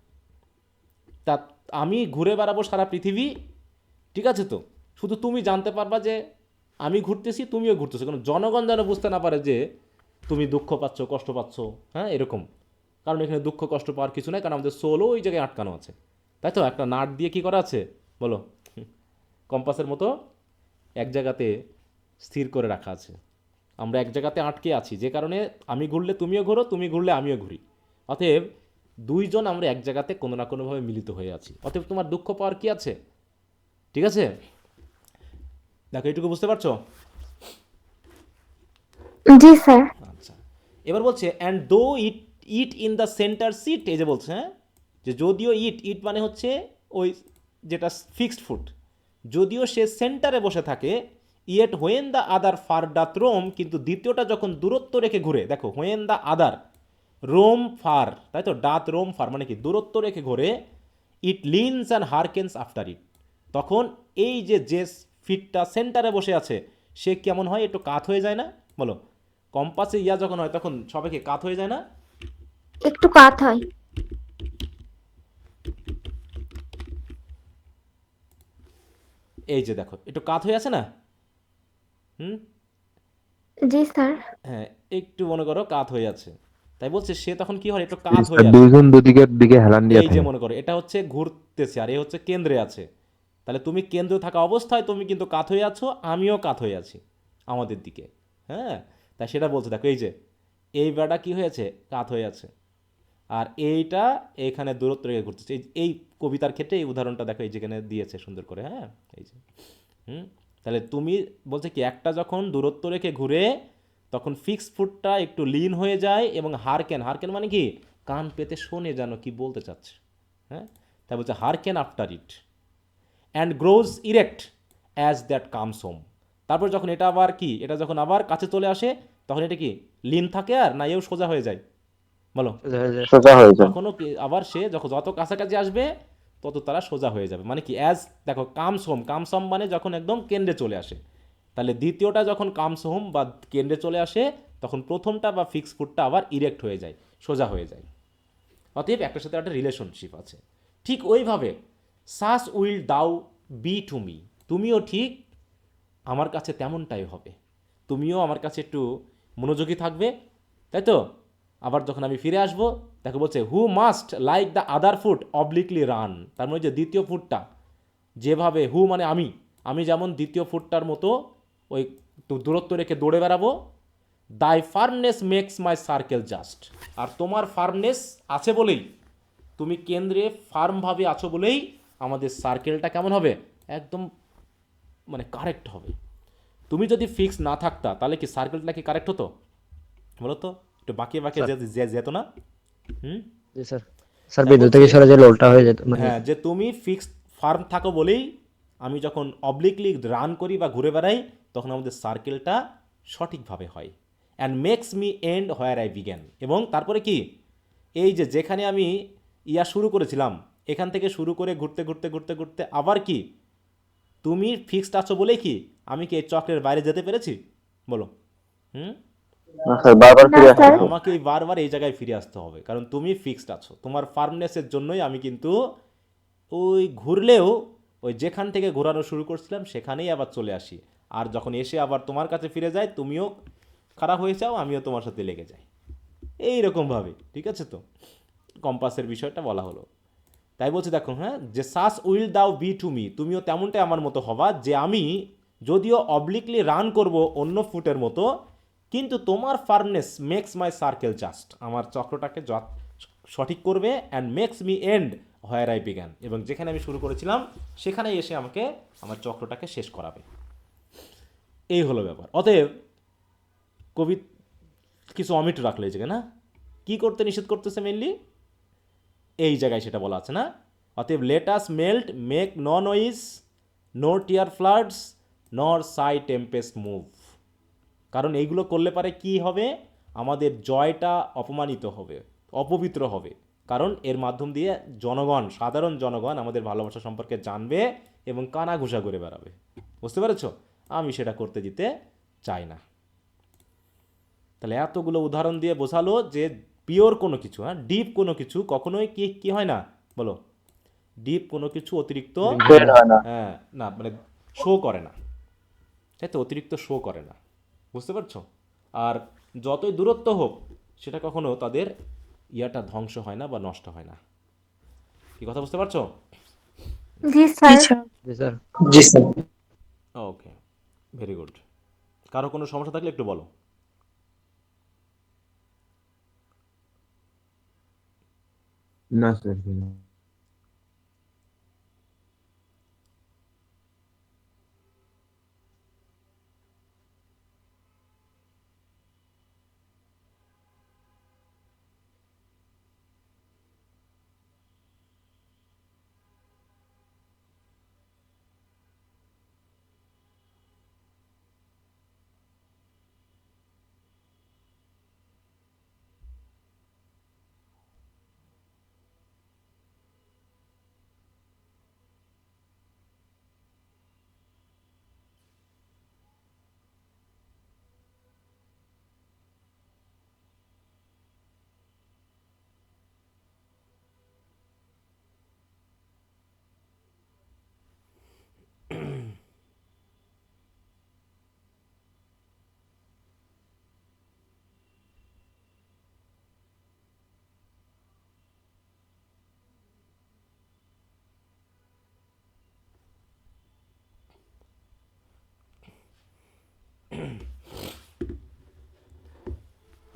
তা আমি ঘুরে বেড়াবো সারা পৃথিবী, ঠিক আছে, তো শুধু তুমি জানতে পারবা যে আমি ঘুরতেছি, তুমিও ঘুরতেছো, কারণ জনগণ যেন বুঝতে না পারে যে তুমি দুঃখ পাচ্ছ, কষ্ট পাচ্ছ, হ্যাঁ এরকম। কারণ এখানে দুঃখ কষ্ট পাওয়ার কিছু নাই, কারণ আমাদের সোলও ওই জায়গায় আটকানো আছে, তাই তো? একটা নাট দিয়ে কি করা আছে বলো, কম্পাসের মতো এক জায়গাতে স্থির করে রাখা আছে। আমরা এক জায়গাতে আটকে আছি, যে কারণে আমি ঘুরলে তুমিও ঘোরো, তুমি ঘুরলে আমিও ঘুরি। অতএব দুইজন আমরা এক জায়গাতে কোনো না কোনোভাবে মিলিত হয়ে আছি। অতএব তোমার দুঃখ পাওয়ার কি আছে? ঠিক আছে, দেখো এইটুকু বুঝতে পারছো? জি স্যার। আচ্ছা, এবার বলছে and though it it in the centre sit, এই যে বলছে, হ্যাঁ, যে যদিও ইট ইট মানে হচ্ছে ওই যেটা ফিক্সড ফুট, যদিও সে সেন্টারে বসে থাকে, yet when the other far doth roam, কিন্তু দ্বিতীয়টা যখন দূরত্ব রেখে ঘুরে, দেখো when the other roam far, তাই তো, ডাত রোম ফার মানে কি দূরত্ব রেখে ঘোরে, ইট লিনস অ্যান্ড হারকেন্স আফটার ইট, তখন এই যে ফিটটা সেন্টারে বসে আছে সে কেমন হয়, একটু কাত হয়ে যায় না? বলো, কম্পাসে ইয়া যখন হয় তখন সবাইকে কাত হয়ে যায় না? একটু কাত হয়। এই যে দেখো একটু কাত হয়ে আছে না? হুম, জি স্যার। হ্যাঁ একটু মনে করো কাত হয়ে আছে, তাই বলছে সে তখন কি হয়, একটু কাত হয়ে আছে। দুইজন দুদিকের দিকে হেলান দিয়ে এই যে থাকে। মনে করো এটা হচ্ছে ঘুরতেছে আর এ হচ্ছে কেন্দ্রে আছে, তাহলে তুমি কেন্দ্রে থাকা অবস্থায় তুমি কিন্তু কাত হয়ে আছো, আমিও কাত হয়ে আছি আমাদের দিকে। হ্যাঁ, তাই সেটা বলছে দেখো, এই যে এই বেড়া কি হয়েছে, কাত হয়ে আছে, আর এইটা এখানে দূরত্ব রেখে ঘুরতেছে। এই কবিতার ক্ষেত্রে এই উদাহরণটা দেখো, এই যেখানে দিয়েছে সুন্দর করে। হ্যাঁ, এই যে তাহলে তুমি বলছে কি, একটা যখন দূরত্ব রেখে ঘুরে তখন ফিক্স ফুটটা একটু লিন হয়ে যায়, এবং হারকেন, হারকেন মানে কি কান পেতে শোনে যেন কি বলতে চাচ্ছে। হ্যাঁ, তাই বলছে hearken after it and grows erect as that comes home. তারপর যখন এটা আবার কি, এটা যখন আবার কাছে চলে আসে তখন এটা কি লিন থাকে আর না এও সোজা হয়ে যায়? বলো, সোজা হয়ে যায়। তখনও আবার সে যখন যত কাছাকাছি আসবে তত তারা সোজা হয়ে যাবে। মানে কি, অ্যাজ দেখো কামস হোম, কামস হোম মানে যখন একদম কেন্দ্রে চলে আসে, তাহলে দ্বিতীয়টা যখন কামস হোম বা কেন্দ্রে চলে আসে তখন প্রথমটা বা ফিক্স ফুটটা আবার ইরেক্ট হয়ে যায়, সোজা হয়ে যায়। অতএব একটার সাথে একটা রিলেশনশিপ আছে। ঠিক ওইভাবে সাস উইল দাও বি টু মি, তুমিও ঠিক আমার কাছে তেমনটাই হবে, তুমিও আমার কাছে একটু মনোযোগী থাকবে, তাই তো? আবার যখন আমি ফিরে আসবো দেখো বলছে who must like the other foot obliquely run, তার মানে যে দ্বিতীয় ফুটটা যেভাবে, হু মানে আমি যেমন দ্বিতীয় ফুটটার মতো ওই দূরত্ব রেখে দৌড়ে বেড়াবো, দাই ফার্মনেস মেক্স মাই সার্কেল জাস্ট, আর তোমার ফার্মনেস আছে বলেই, তুমি কেন্দ্রে ফার্মভাবে আছো বলেই আমাদের সার্কেলটা কেমন হবে, একদম মানে কারেক্ট হবে। তুমি যদি ফিক্স না থাকতা তাহলে কি সার্কেলটা কি কারেক্ট হতো? বলো তো, একটু বাঁকিয়ে বাঁকিয়ে যেত না? হুম, জি স্যার। স্যার তাই বিদ্যুৎ বলছে, থেকে সরে গেলে উল্টা হয়ে যেত মানে। হ্যাঁ, যে তুমি ফিক্সড ফার্ম থাকো বলেই আমি যখন অবলিকলি রান করি বা ঘুরে বেড়াই তখন আমাদের সার্কেলটা সঠিকভাবে হয়। And makes me end where I begun, এবং তারপরে কি, এই যে যেখানে আমি ইয়া শুরু করেছিলাম এখান থেকে শুরু করে ঘুরতে ঘুরতে ঘুরতে ঘুরতে আবার কি তুমি ফিক্সড আছো বলেই কি আমি কি এই চক্রের বাইরে যেতে পেরেছি? বলো, হুম, না স্যার, বারবার না ফিরে আসতে স্যার। হবে। আমাকে এই বারবার এই জায়গায় ফিরে আসতে হবে, কারণ তুমি ফিক্সড আছো, তোমার ফার্মনেসের জন্যই আমি কিন্তু ওই ঘুরলেও ওই যেখান থেকে ঘোরানো শুরু করছিলাম সেখানেই আবার চলে আসি, আর যখন এসে আবার তোমার কাছে ফিরে যায় তুমিও খারাপ হয়ে যাও, আমিও তোমার সাথে লেগে যাই, এই রকমভাবে। ঠিক আছে, তো কম্পাসের বিষয়টা বলা হলো। তাই বলছে দেখো, হ্যাঁ, যে সাস উইল দাও বি টু মি, তুমিও তেমনটাই আমার মতো হবা, যে আমি যদিও অবলিকলি রান করব অন্য ফুটের মতো, কিন্তু তোমার firmness makes my circle just, আমার চক্রটাকে সঠিক করবে, and makes me end where I begun, এবং যেখানে আমি শুরু করেছিলাম সেখানেই এসে আমাকে আমার চক্রটাকে শেষ করাবে। এই হলো ব্যাপার। অতএব কবি কিছু অমিট রাখলো এই জায়গায়, না? কি করতে নিষেধ করতেছে মেনলি এই জায়গায় সেটা বলা আছে, না? অতএব let us melt, make no noise, no tear floods, nor sigh Tempest move. কারণ এইগুলো করলে পারে কি হবে, আমাদের জয়টা অপমানিত হবে, অপবিত্র হবে। কারণ এর মাধ্যম দিয়ে জনগণ, সাধারণ জনগণ আমাদের ভালোবাসা সম্পর্কে জানবে এবং কানা ঘুষা করে বেড়াবে। বুঝতে পেরেছ? আমি সেটা করতে দিতে চাই না। তাহলে এতগুলো উদাহরণ দিয়ে বোঝালো যে পিওর কোনো কিছু, হ্যাঁ, ডিপ কোনো কিছু কখনোই কি হয় না, বলো? ডিপ কোনো কিছু অতিরিক্ত, বের হয় না। হ্যাঁ, না মানে শো করে না, তাই তো, অতিরিক্ত শো করে না। বুঝতে পারছো? আর যতই দূরত্ব হোক সেটা কখনো তাদের ইয়াটা ধ্বংস হয় না বা নষ্ট হয় না। কি কথা বুঝতে পারছো? জি স্যার। জি স্যার। জি স্যার। ওকে, ভেরি গুড। কারো কোনো সমস্যা থাকলে একটু বলো। না স্যার।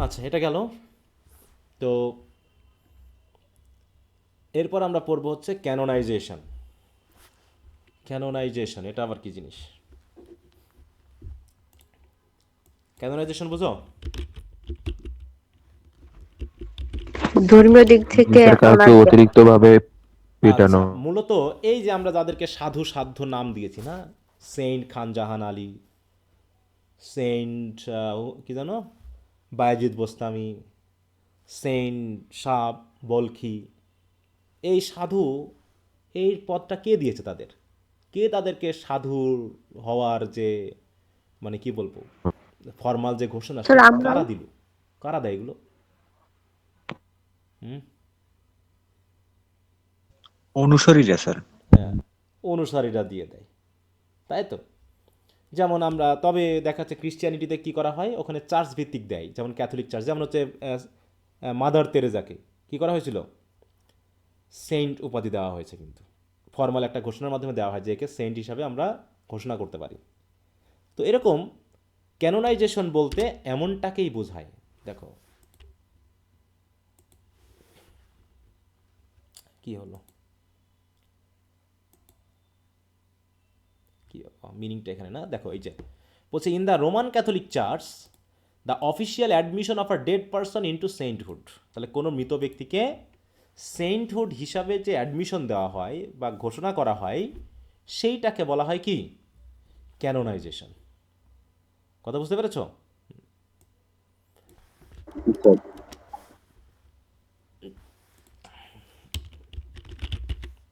আচ্ছা, এটা গেল। তো এরপর আমরা পড়বো হচ্ছে ক্যানোনাইজেশন। ক্যানোনাইজেশন এটা আবার কি জিনিস? ক্যানোনাইজেশন বুঝো? ধর্মীয় দিক থেকে স্যার কাউকে ওনাকে অতিরিক্ত ভাবে পেটানো। আচ্ছা, মূলত এই যে আমরা যাদেরকে সাধু সাধ্য নাম দিয়েছি, না, সেন্ট খান জাহান আলী, সেন্ট কি জানো, বায়েজিদ বোস্তামি, সেন্ট শাহ বলখি, এই সাধু, এই পদটা কে দিয়েছে তাদের? কে তাদেরকে সাধু হওয়ার যে, মানে কি বলবো, ফর্মাল যে ঘোষণা, স্যার সেটা আমরা কারা দিল? কারা দেয় এগুলো? হুম, অনুসারীরা স্যার। হ্যাঁ, অনুসারীরা দিয়ে দেয়, তাই তো। যেমন আমরা, তবে দেখা যাচ্ছে ক্রিশ্চিয়ানিটিতে কি করা হয়, ওখানে চার্চ ভিত্তিক দেয়, যেমন ক্যাথলিক চার্চ, যেমন হচ্ছে মাদার তেরেজাকে কি করা হয়েছিল, সেন্ট উপাধি দেওয়া হয়েছে, কিন্তু ফর্মাল একটা ঘোষণার মাধ্যমে দেওয়া হয় যে একে সেন্ট হিসাবে আমরা ঘোষণা করতে পারি। তো এরকম ক্যানোনাইজেশন বলতে এমনটাকেই বোঝায়। দেখো কি হলো, কি মিনিংটা এখানে, না, দেখো এই যে বলছে, in the Roman Catholic church the official admission of a dead person into sainthood. তাহলে কোনো মৃত ব্যক্তিকে সেন্টহুড হিসাবে যে অ্যাডমিশন দেওয়া হয় বা ঘোষণা করা হয়, সেইটাকে বলা হয় কি, ক্যানোনাইজেশন। কথা বুঝতে পেরেছ?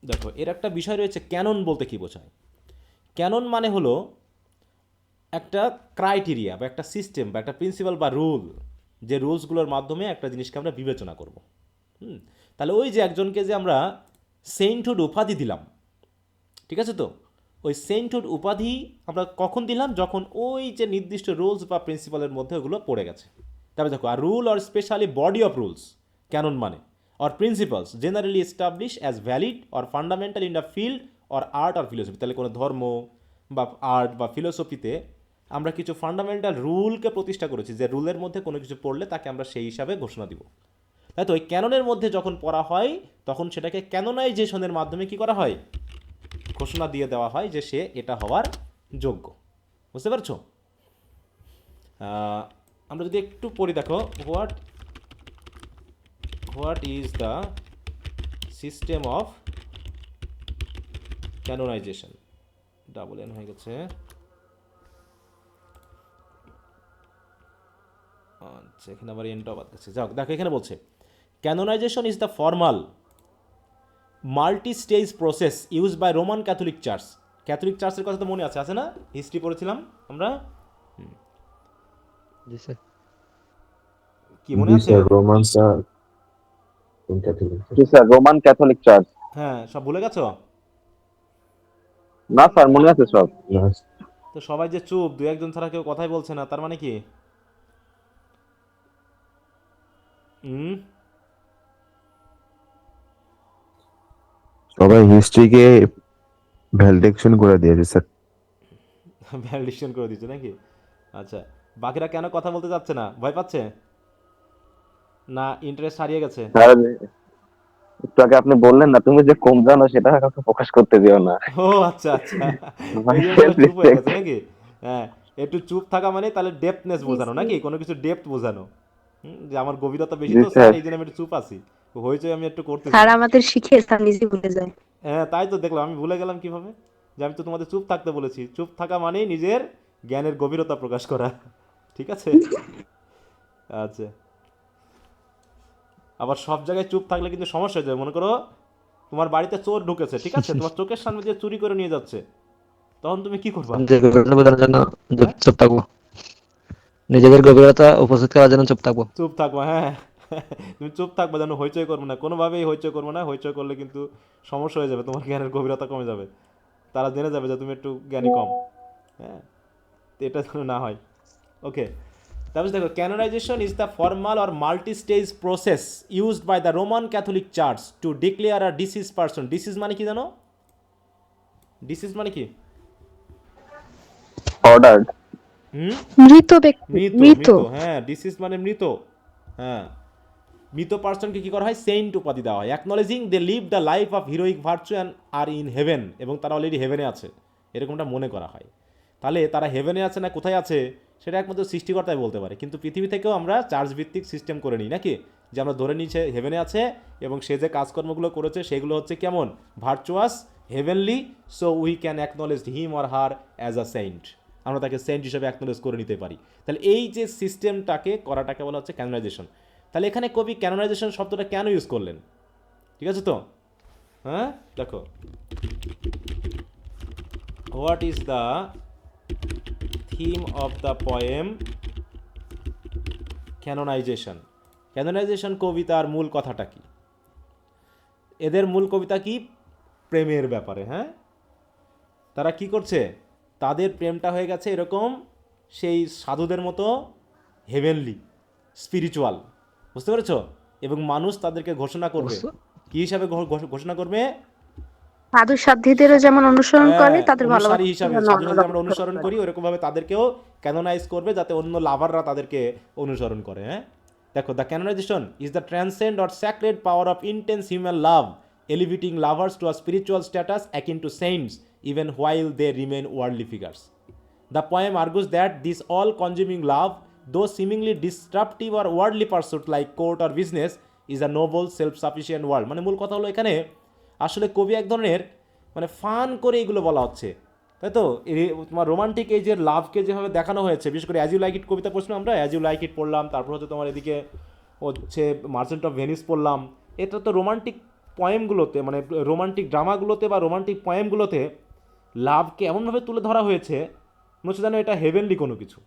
দেখো এর একটা বিষয় রয়েছে, ক্যানন বলতে কি বোঝায়। ক্যানন মানে হলো একটা ক্রাইটেরিয়া বা একটা সিস্টেম বা একটা প্রিন্সিপাল বা রুল, যে রুলসগুলোর মাধ্যমে একটা জিনিসকে আমরা বিবেচনা করব। তাহলে ওই যে একজনকে যে আমরা সেন্টহুড উপাধি দিলাম, ঠিক আছে তো, ওই সেন্টহুড উপাধি আমরা কখন দিলাম, যখন ওই যে নির্দিষ্ট রুলস বা প্রিন্সিপালের মধ্যে ওগুলো পড়ে গেছে। তবে দেখো, আর রুল আর specially body of rules, canon মানে, or principles generally established as valid or fundamental in the field or art or philosophy। তাহলে কোনো ধর্ম বা আর্ট বা ফিলোসফিতে আমরা কিছু ফান্ডামেন্টাল রুলকে প্রতিষ্ঠা করেছি, যে রুলের মধ্যে কোনো কিছু পড়লে তাকে আমরা সেই হিসাবে ঘোষণা দিব। তাই তো ওই ক্যাননের মধ্যে যখন পড়া হয় তখন সেটাকে ক্যানোনাইজেশনের মাধ্যমে কি করা হয়, ঘোষণা দিয়ে দেওয়া হয় যে সে এটা হওয়ার যোগ্য। বুঝতে পারছো? আমরা যদি একটু পড়ি, দেখো what is the system of canonization, double N হয়ে গেছে, আচ্ছা এখানে আবার এনটাও বাদ গেছে, যাও দেখো এখানে বলছে canonisation is the formal multi stage process use by Roman Catholic church. Catholic চার্চের কথা তো মনে আছে, আছে না? হিস্ট্রি পড়েছিলাম আমরা, জি স্যার। কি মনে আছে? জি স্যার, রোমান ক্যাথলিক চার্চ। হ্যাঁ, সব ভুলে গেছো? না স্যার, মনে আছে সব। তো সবাই যে চুপ, দু একজন ছাড়া কেউ কথাই বলছে না, তার মানে কি? সবাই হিস্ট্রিকে ভ্যালিডেশন করে দিয়েছে স্যার। ভ্যালিডেশন করে দিচ্ছে নাকি? আচ্ছা, বাকিরা কেন কথা বলতে যাচ্ছে না? ভয় পাচ্ছে না ইন্টারেস্ট হারিয়ে গেছে? স্যার, একটু আগে আপনি বললেন না তুমি যে কম জানো সেটা কাউকে প্রকাশ করতে দিও না। ও আচ্ছা আচ্ছা, এই জন্য সবাই চুপ হয়ে গেছে নাকি? হ্যাঁ, একটু চুপ থাকা মানে তাহলে ডেপথনেস বোঝানো নাকি, কোনো কিছু ডেপথ বোঝানো, যে আমার গভীরতা বেশি জি তো স্যার। স্যার, এই জন্য আমি একটু চুপ আছি, হয়েছে আমি একটু করতেছি। স্যার আমাদের শিখিয়ে স্যার নিজে ভুলে যায়। হ্যাঁ তাই তো দেখলাম, আমি ভুলে গেলাম কিভাবে, যে আমি তো তোমাদের চুপ থাকতে বলেছি। চুপ থাকা মানেই নিজের জ্ঞানের গভীরতা প্রকাশ করা, ঠিক আছে? আচ্ছা, আবার সব জায়গায় চুপ থাকলে কিন্তু সমস্যা হয়ে যাবে। মনে করো তোমার বাড়িতে চোর ঢুকেছে, ঠিক আছে, তোমার চোখের সামনে দিয়ে চুরি করে নিয়ে যাচ্ছে, তখন তুমি কি করবা? নিজের গভীরতা বোঝানোর জন্য হ্যাঁ? চুপ থাকবো, নিজেদের গভীরতা উপস্থিত করার জন্য চুপ থাকবো। চুপ থাকবা, হ্যাঁ। তুমি চুপ থাকবা, যেন হইচই করবো না, কোনোভাবেই হইচই করবো না। হইচই করলে কিন্তু সমস্যা হয়ে যাবে, তোমার জ্ঞানের গভীরতা কমে যাবে, তারা জেনে যাবে যে তুমি একটু জ্ঞানী কম। হ্যাঁ, তো এটা যেন না হয়। ওকে, তারপর দেখো canonisation is the formal or multi stage process used by the Roman Catholic church to declare a deceased person. Deceased মানে কি জানো? ডিসিজ মানে কি? অর্ডার। হুম, মৃত ব্যক্তি, মৃত, মৃত। মৃত, হ্যাঁ, ডিসিজ মানে মৃত। হ্যাঁ, মৃত পার্সনকে কী করা হয়? সেন্ট উপাধি দেওয়া হয়, acknowledging they live the life of heroic virtue and are in heaven, এবং তারা অলরেডি হেভেনে আছে, এরকমটা মনে করা হয়। তাহলে তারা হেভেনে আছে না কোথায় আছে সেটা একমাত্র সৃষ্টিকর্তাই বলতে পারে, কিন্তু পৃথিবী থেকেও আমরা চার্জ ভিত্তিক সিস্টেম করে নিই নাকি, যে আমরা ধরে নিচ্ছে হেভেনে আছে এবং সে যে কাজকর্মগুলো করেছে সেগুলো হচ্ছে কেমন? Virtuous, heavenly, so we can acknowledge him or her as a saint, আমরা তাকে সেন্ট হিসেবে অ্যাকনলেজ করে নিতে পারি। তাহলে এই যে সিস্টেমটাকে করাটাকে বলা হচ্ছে ক্যানোনাইজেশন। তাহলে এখানে কবি ক্যানোনাইজেশন শব্দটা কেন ইউজ করলেন? ঠিক আছে তো? হ্যাঁ, দেখো what is the theme of the poem canonisation. Canonisation কবিতার মূল কথাটা কি? এদের মূল কবিতা কি? প্রেমের ব্যাপারে। হ্যাঁ, তারা কি করছে? তাদের প্রেমটা হয়ে গেছে এরকম সেই সাধুদের মতো হেভেনলি, স্পিরিচুয়াল, বুঝতে পেরেছ? এবং মানুষ তাদেরকে ঘোষণা করবে কি হিসাবে ঘোষণা করবে? সাধু সাধ্যীদেরও যেমন অনুসরণ করে, হ্যাঁ, তাদের অনুসারী ভালোবাসা হিসাবে যেন সাধুরা অন্যরা আমরা অনুসরণ করি, ওরকমভাবে তাদেরকেও ক্যানোনাইজ করবে যাতে অন্য লাভাররা তাদেরকে অনুসরণ করে। হ্যাঁ, দেখো the canonisation is the transcend or sacred power of intense human love elevating lovers to a spiritual status akin to saints even while they remain worldly figures. The poem argues that this all-consuming love, though seemingly disruptive or worldly pursuit like court or business, is a noble, self-sufficient world. মানে মূল কথা হলো এখানে আসলে কবি এক ধরনের মানে ফান করে এগুলো বলা হচ্ছে, তাই তো? তোমার রোমান্টিক এই যে লাভকে যেভাবে দেখানো হয়েছে, বিশেষ করে অ্যাজ ইউ লাইক ইট কবিতা পড়ছিলাম আমরা, অ্যাজ ইউ লাইক ইট পড়লাম, তারপর হচ্ছে তোমার এদিকে হচ্ছে মার্চেন্ট অফ ভেনিস পড়লাম। এটা তো রোমান্টিক পয়েমগুলোতে, মানে রোমান্টিক ড্রামাগুলোতে বা রোমান্টিক পয়েমগুলোতে লাভকে এমনভাবে তুলে ধরা হয়েছে মনে হচ্ছে যেন এটা হেভেনলি কোনো কিছু।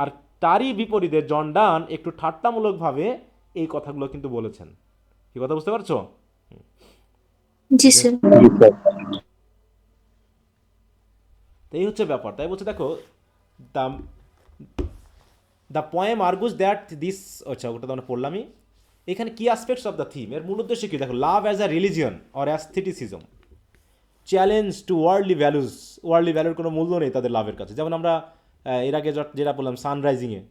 আর তারই বিপরীতে জন ডান একটু ঠাট্টামূলকভাবে এই কথাগুলো কিন্তু বলেছেন। কি কথা বুঝতে পারছো? জি স্যার। জি স্যার। তো এই হচ্ছে ব্যাপার। তাই বলছে দেখো the poem argues that this, আচ্ছা ওটা তো আমরা পড়লামই। এখানে কি অ্যাসপেক্টস অফ দ্য থিম, এর মূল উদ্দেশ্য কি দেখো, love as a religion or aestheticism, challenge to worldly values, worldly ভ্যালুর কোনো মূল্য নেই তাদের লাভের কাছে। যেমন আমরা এর আগে যেটা বললাম সানরাইজিংয়ে,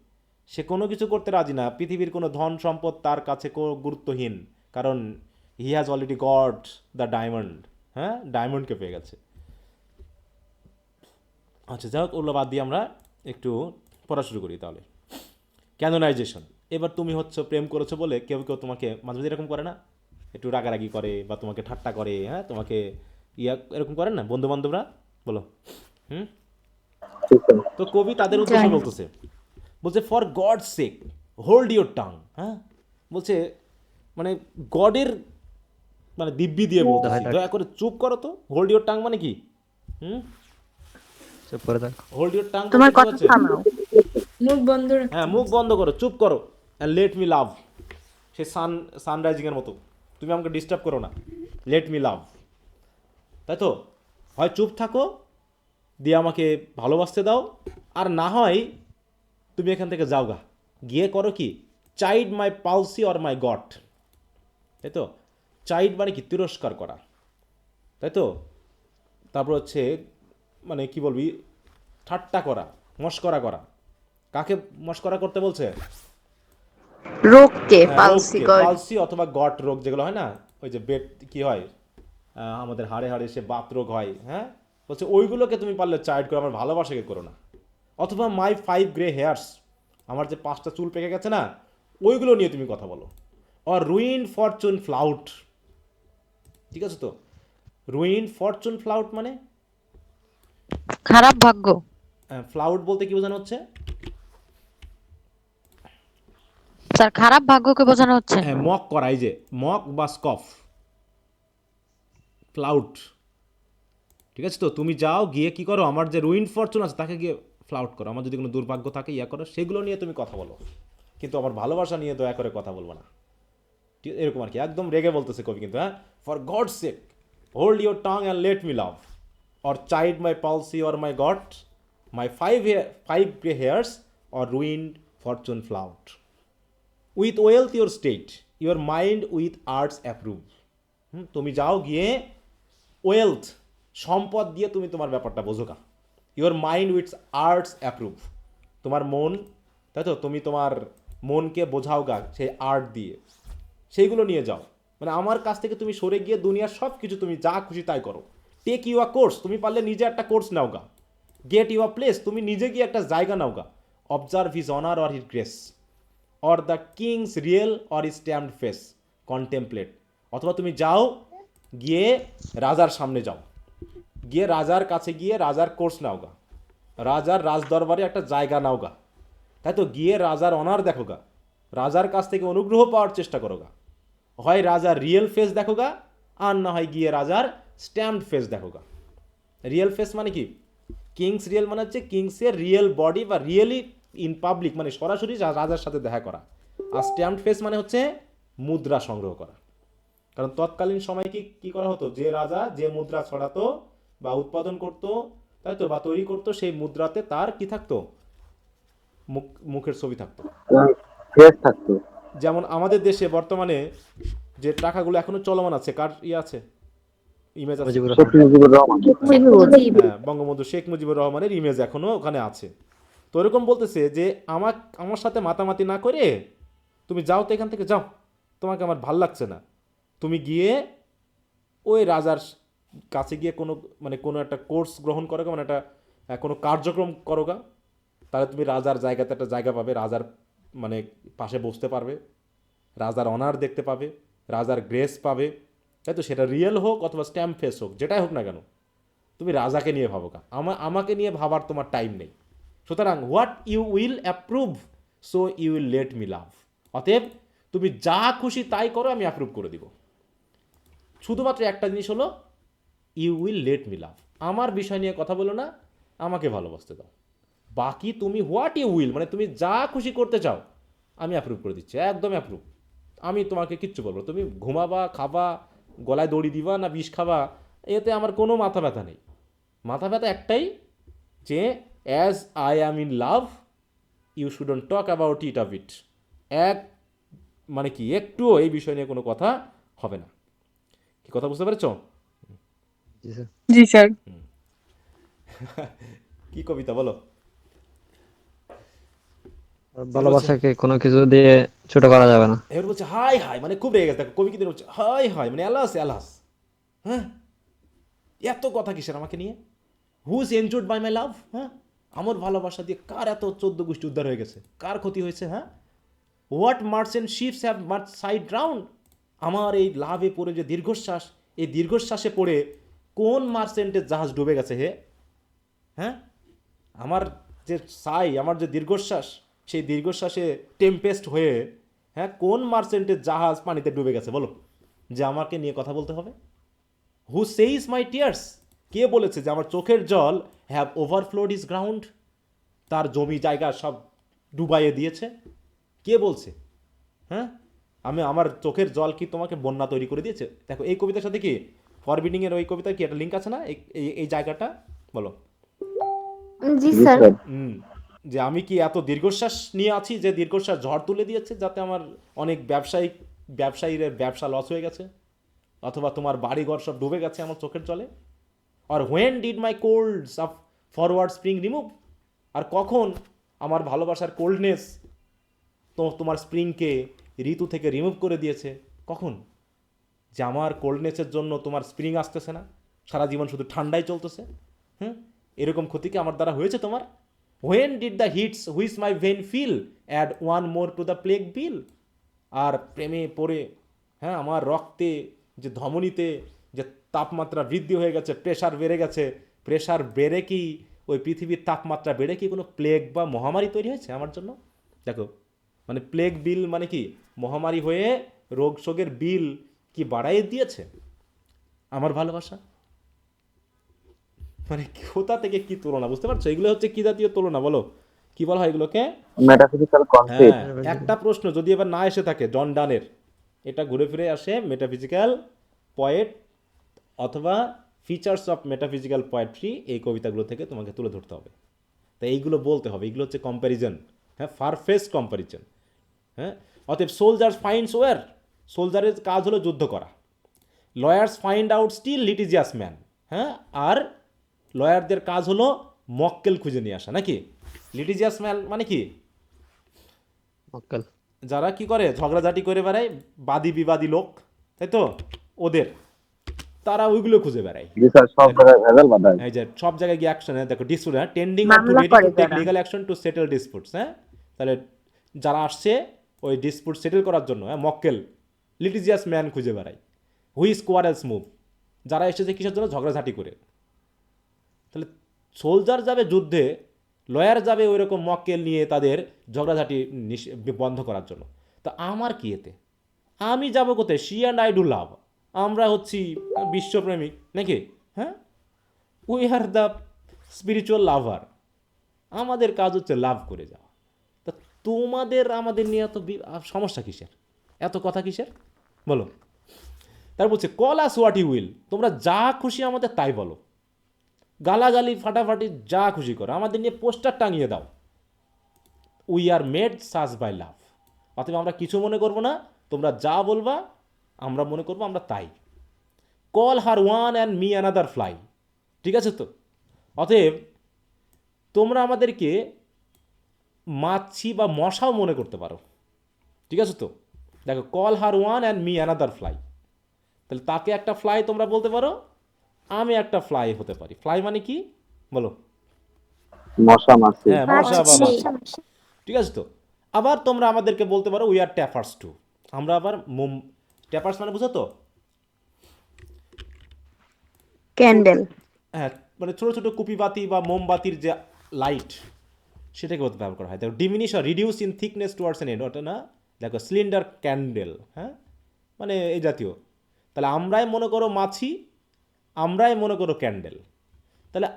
সে কোনো কিছু করতে রাজি না, পৃথিবীর কোনো ধন সম্পদ তার কাছে গুরুত্বহীন, কারণ he has already got the diamond, হ্যাঁ ডায়মন্ডকে পেয়ে গেছে। আচ্ছা যাই হোক, ওগুলো বাদ দিয়ে আমরা একটু পড়া শুরু করি তাহলে। ক্যানোনাইজেশন, এবার তুমি হচ্ছে প্রেম করেছো বলে কেউ কেউ তোমাকে মাঝে মাঝে এরকম করে না, একটু রাগারাগি করে বা তোমাকে ঠাট্টা করে, হ্যাঁ তোমাকে এরকম করেন না বন্ধু বান্ধবরা, বলো হুম। তো কবি তাদের উদ্দেশ্যে বলতেছে, বলছে for God sake hold your tongue, হ্যাঁ বলছে মানে গডের মানে দিব্যি দিয়ে বলতেছি, দয়া করে চুপ করো তো। হোল্ড ইউর টাং মানে কি? হুম, চুপ করে থাক। হোল্ড ইউর টাং তোমার কথা থামাও। মুখ বন্ধ রাখতে হ্যাঁ মুখ বন্ধ করো, চুপ করো। অ্যান্ড লেট মি লাভ, সে সানরাইজিংয়ের মতো, তুমি আমাকে ডিস্টার্ব করো না, লেট মি লাভ, তাই তো? হয় চুপ থাকো দিয়ে আমাকে ভালোবাসতে দাও, আর না হয় তুমি এখান থেকে যাও গা, গিয়ে করো কি, side my palsy or my goat, তাই তো? চাইড মানে কি, তিরস্কার করা, তাই তো? তারপর হচ্ছে মানে কি বলবি, ঠাট্টা করা, মস্করা করা। কাকে মস্করা করতে বলছে? রোগকে পালসি গড। পালসি অথবা গট রোগ যেগুলো হয় না, ওই যে বেড কি হয়, আমাদের হাড়ে হাড়ে সে বাত রোগ হয়, হ্যাঁ বলছে ওইগুলোকে তুমি পারলে চাইড করো, আমার ভালোবাসাকে করো না। অথবা মাই 5 গ্রে হেয়ার্স, আমার যে 5টা চুল পেকে গেছে না, ওইগুলো নিয়ে তুমি কথা বলো। অর রুইন ফরচুন ফ্লাউট, ঠিক আছে তো? রুইন ফরচুন ফ্লাউট মানে খারাপ ভাগ্য। ফ্লাউট বলতে কি বোঝানো হচ্ছে? স্যার খারাপ ভাগ্যকে বোঝানো হচ্ছে। হ্যাঁ মক করা, এই যে মক বা স্কফ, ফ্লাউট, ঠিক আছে তো? তুমি যাও গিয়ে কি করো, আমার যে রুইন ফরচুন আছে তাকে গিয়ে ফ্লাউট করো, আমার যদি কোনো দুর্ভাগ্য থাকে করো, সেগুলো নিয়ে তুমি কথা বলো, কিন্তু আমার ভালোবাসা নিয়ে দয়া করে কথা বলবো না, ঠিক এরকম আর কি, একদম রেগে বলতেছে কবি কিন্তু, হ্যাঁ। For God sake hold your tongue and let me love, or chide my palsy or my gout, my 5 grey hairs or ruin fortune flout, with wealth your state your mind with arts approve. তুমি যাও গিয়ে ওয়েলথ, সম্পদ দিয়ে তুমি তোমার ব্যাপারটা বোঝো কা, your mind with arts approve, তোমার মন, তাই তো? তুমি তোমার মনকে বোঝাও গা সেই আর্ট দিয়ে, সেইগুলো নিয়ে যাও। মানে আমার কাছ থেকে তুমি সরে গিয়ে দুনিয়ার সব কিছু তুমি যা খুশি তাই করো। টেক ইউ আ কোর্স, তুমি পারলে নিজে একটা কোর্স নাও গা। গেট ইউ আ প্লেস, তুমি নিজে গিয়ে একটা জায়গা নাও গা। Observe his honour or his grace, or the king's real or is stamped face, contemplate. অথবা তুমি যাও গিয়ে রাজার সামনে যাও, গিয়ে রাজার কাছে গিয়ে রাজার কোর্স নাও গা, রাজার রাজদরবারে একটা জায়গা নাও গা, তাই তো? গিয়ে রাজার অনার দেখো গা, রাজার কাছ থেকে অনুগ্রহ পাওয়ার চেষ্টা করো গা। হয় রাজার রিয়েল ফেস দেখো গা, আর না হয় গিয়ে রাজার স্ট্যাম্পড ফেস দেখো গা। রিয়েল ফেস মানে কি, কিংস রিয়েল মানে হচ্ছে কিংসের রিয়েল বডি বা রিয়েলি ইন পাবলিক, মানে সরাসরি রাজার সাথে দেখা করা। আর স্ট্যাম্পড ফেস মানে হচ্ছে মুদ্রা সংগ্রহ করা। কারণ তৎকালীন সময় কি করা হতো, যে রাজা যে মুদ্রা ছড়াতো বা উৎপাদন করতো, তাই তো, বা তৈরি করতো, সেই মুদ্রাতে তার কি থাকতো, মুখের ছবি থাকতো। ফেস থাকতো। যেমন আমাদের দেশে বর্তমানে যে টাকাগুলো এখনো চলমান আছে, কার আছে, ইমেজ আছে? শেখ মুজিবুর রহমান। হ্যাঁ, বঙ্গবন্ধু শেখ মুজিবুর রহমানের ইমেজ এখনো ওখানে আছে। তো এরকম বলতেছে যে আমার সাথে মাতামাতি না করে তুমি যাও তো, এখান থেকে যাও, তোমাকে আমার ভাল লাগছে না। তুমি গিয়ে ওই রাজার কাছে গিয়ে কোনো একটা কোর্স গ্রহণ করো গা, মানে একটা কোনো কার্যক্রম করো গা, তাহলে তুমি রাজার জায়গাতে একটা জায়গা পাবে, রাজার মানে পাশে বসতে পারবে, রাজার অনার দেখতে পাবে, রাজার গ্রেস পাবে, তাই তো? সেটা রিয়েল হোক অথবা স্ট্যাম্প ফেস হোক, যেটাই হোক না কেন, তুমি রাজাকে নিয়ে ভাবো কা, আমাকে নিয়ে ভাবার তোমার টাইম নেই। সুতরাং what you will approve so you will let me love, অতএব তুমি যা খুশি তাই করো, আমি অ্যাপ্রুভ করে দিব। শুধুমাত্র একটা জিনিস হলো, you will let me love, আমার বিষয় নিয়ে কথা বলো না, আমাকে ভালোবাসতে দাও। বাকি তুমি হোয়াট ইউ উইল, মানে তুমি যা খুশি করতে চাও, আমি অ্যাপ্রুভ করে দিচ্ছি, একদম অ্যাপ্রুভ। আমি তোমাকে কিচ্ছু বলবো, তুমি ঘুমাবা, খাবা, গলায় দড়ি দিবা না বিষ খাবা, এতে আমার কোনো মাথা ব্যথা নেই। মাথা ব্যথা একটাই, যে as I am in love you shouldn't talk about it of it. এক মানে কি একটুও এই বিষয় নিয়ে কোনো কথা হবে না। কি কথা বুঝতে পেরেছ? জি স্যার। জি স্যার। কি কবিতা বলো? ভালোবাসাকে কোনো কিছু দিয়ে ছোট করা যাবে না। এবার বলছে হাই হাই, মানে খুব রেগে গেছে, দেখো কবি কি বলছে হাই হাই, মানে অ্যালাস অ্যালাস। হ্যাঁ, এত কথা কিসের আমাকে নিয়ে? হুজ এনজয়েড বাই মাই লাভ? হ্যাঁ, আমার ভালোবাসা দিয়ে কার এত 14 গোষ্ঠী উদ্ধার হয়ে গেছে, কার ক্ষতি হয়েছে? হ্যাঁ, what merchant ships have March side round? আমার এই লাভে পড়ে যে দীর্ঘশ্বাস, এই দীর্ঘশ্বাসে পড়ে কোন মার্চেন্টের জাহাজ ডুবে গেছে হে? হ্যাঁ, আমার যে সাই, আমার যে দীর্ঘশ্বাস, সেই দীর্ঘশ্বাসে টেম্পেস্ট হয়ে হ্যাঁ কোন মার্চেন্টের জাহাজ পানিতে ডুবে গেছে বলো, যে আমাকে নিয়ে কথা বলতে হবে? হু সেইজ মাই টিয়ার্স? কে বলেছে যে আমার চোখের জল হ্যাভ ওভারফ্লোড ইজ গ্রাউন্ড? তার জমি জায়গা সব ডুবাইয়ে দিয়েছে? কে বলছে? হ্যাঁ, আমার চোখের জল কি তোমাকে বন্যা তৈরি করে দিয়েছে? দেখো এই কবিতার সাথে কি ফরবিডিংয়ের ওই কবিতার কি একটা লিঙ্ক আছে না, এই জায়গাটা বলো। জি জি স্যার। স্যার। যে আমি কি এত দীর্ঘশ্বাস নিয়ে আছি যে দীর্ঘশ্বাস ঝড় তুলে দিয়েছে, যাতে আমার অনেক ব্যবসায়ীদের ব্যবসা লস হয়ে গেছে, অথবা তোমার বাড়িঘর সব ডুবে গেছে আমার চোখের জলে? আর when did my colds of forward spring remove? আর কখন আমার ভালোবাসার কোল্ডনেস তোমার স্প্রিংকে, ঋতু থেকে রিমুভ করে দিয়েছে? কখন? যে আমার কোল্ডনেসের জন্য তোমার স্প্রিং আসতেছে না, সারা জীবন শুধু ঠান্ডাই চলতেছে। হুম, এরকম ক্ষতি কি আমার দ্বারা হয়েছে তোমার? When did the heats which my veins fill add one more to the plague bill? আর প্রেমে পড়ে হ্যাঁ আমার রক্তে, যে ধমনীতে যে তাপমাত্রা বৃদ্ধি হয়ে গেছে, প্রেশার বেড়ে গেছে, প্রেশার বেড়ে কি ওই পৃথিবীর তাপমাত্রা বেড়ে কি কোনো প্লেগ বা মহামারী তৈরি হয়েছে আমার জন্য? দেখো, মানে প্লেগ বিল মানে কি, মহামারী হয়ে রোগ শোকের বিল কি বাড়াই দিয়েছে আমার ভালোবাসা? মানে কোথা থেকে কি তুলনা, বুঝতে পারছো? এগুলো হচ্ছে কি জাতীয় তুলনা বলো? কি বলা হয় এগুলোকে? মেটাফিজিক্যাল হ্যাঁ, কনসেপ্ট। একটা প্রশ্ন যদি এবার না এসে থাকে জন ডানের, এটা ঘুরে ফিরে আসে মেটাফিজিক্যাল পয়েট অথবা ফিচার্স অফ মেটাফিজিক্যাল পোয়েট্রি, এই কবিতাগুলো থেকে তোমাকে তুলে ধরতে হবে। তাই এইগুলো বলতে হবে, এগুলো হচ্ছে কম্প্যারিজন, হ্যাঁ, ফারফেস কম্প্যারিজন। হ্যাঁ, অতএব সোলজার্স ফাইন্ডস ওয়ার, সোলজারের কাজ হলো যুদ্ধ করা। Lawyers find out still litigious man, হ্যাঁ, আর লয়ারদের কাজ হলো মক্কেল খুঁজে নিয়ে আসা, নাকি? লিটিজিয়াস ম্যান মানে কি? মক্কেল। যারা কি করে ঝগড়াঝাটি করে বেড়ায়, বাদী বিবাদী লোক, তাই তো, ওদের, তারা ওইগুলো খুঁজে বেড়ায়। জি স্যার, সব জায়গায় ভেজাল বাঁধায়। এই যে সব জায়গায় গিয়ে অ্যাকশন, দেখো ডিসপুট, হ্যাঁ, টেন্ডিং অর টু মামলা রেডি করে টু টেক তারা। Legal action to settle disputes. হ্যাঁ, তাহলে যারা আসছে ওই ডিসপুট সেটেল করার জন্য, হ্যাঁ, মক্কেল লিটিজিয়াস ম্যান খুঁজে বেড়ায়। হুইজ কোয়ারেলস মুভ, যারা এসেছে কিসের জন্য? ঝগড়াঝাটি করে। তাহলে সোলজার যাবে যুদ্ধে, লয়ার যাবে ওই রকম মক্কেল নিয়ে তাদের ঝগড়াঝাটি বন্ধ করার জন্য। তা আমার কি এতে? আমি যাবো কোথায়? শি অ্যান্ড আই ডু লাভ, আমরা হচ্ছি বিশ্বপ্রেমিক, নাকি? হ্যাঁ, উই আর দ্য স্পিরিচুয়াল লাভার, আমাদের কাজ হচ্ছে লাভ করে যাওয়া। তা তোমাদের আমাদের নিয়ে এত সমস্যা কিসের, এত কথা কিসের বলো? তার বলছে call us what you will, তোমরা যা খুশি আমাদের তাই বলো, গালাগালি ফাটাফাটি যা খুশি করো, আমাদের নিয়ে পোস্টার টাঙিয়ে দাও। উই আর মেড সাজ বাই লাভ, অতএব আমরা কিছু মনে করবো না, তোমরা যা বলবা আমরা মনে করবো আমরা তাই। Call her one and me another fly, ঠিক আছে তো? অতএব তোমরা আমাদেরকে মাছি বা মশাও মনে করতে পারো, ঠিক আছে তো? দেখো, call her one and me another fly, তাহলে তাকে একটা ফ্লাই তোমরা বলতে পারো, আমি একটা ফ্লাই হতে পারি। ফ্লাই মানে কি বলো? মশা মাছি। হ্যাঁ, মশা বা মাছি। মাছি, ঠিক আছে তো? আবার তোমরা আমাদেরকে বলতে পারো উই আর ট্যাপার্স টু, আমরা আবার ট্যাপার্স মানে বুঝো তো? ক্যান্ডেল। হ্যাঁ, মানে ছোটো ছোটো কুপিবাতি বা মোমবাতির যে লাইট, সেটাকে ব্যবহার করা হয়। দেখো, ডিমিনিশ আর reduce in thickness towards an end, ওটা না, দেখো সিলিন্ডার ক্যান্ডেল, হ্যাঁ, মানে এই জাতীয়। তাহলে আমরাই মনে করো মাছি, আমরাই মনে করো ক্যান্ডেল। তাহলে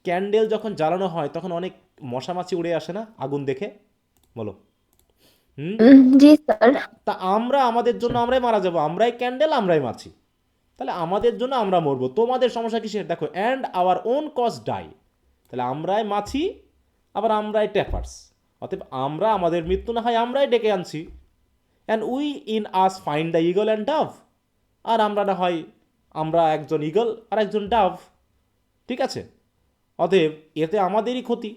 ক্যান্ডেল যখন জ্বালানো হয় তখন অনেক মশা মাছি উড়ে আসে না আগুন দেখে, বলো? হুম, জি স্যার। তা আমরা আমাদের জন্য আমরাই মারা যাব, আমরাই ক্যান্ডেল, আমরাই মাছি, তাহলে আমাদের জন্য আমরা মরবো, তোমাদের সমস্যা কিসের? দেখো, and our own cause die, তাহলে আমরাই মাছি, আবার আমরাই ট্যাপার্স, অতএব আমরা আমাদের মৃত্যু না হয় আমরাই ডেকে আনছি। And we in us find the eagle and dove, আর আমরা না হয় আমরা একজন ইগল আর একজন ডাভ, ঠিক আছে? অতএব এতে আমাদেরই ক্ষতি,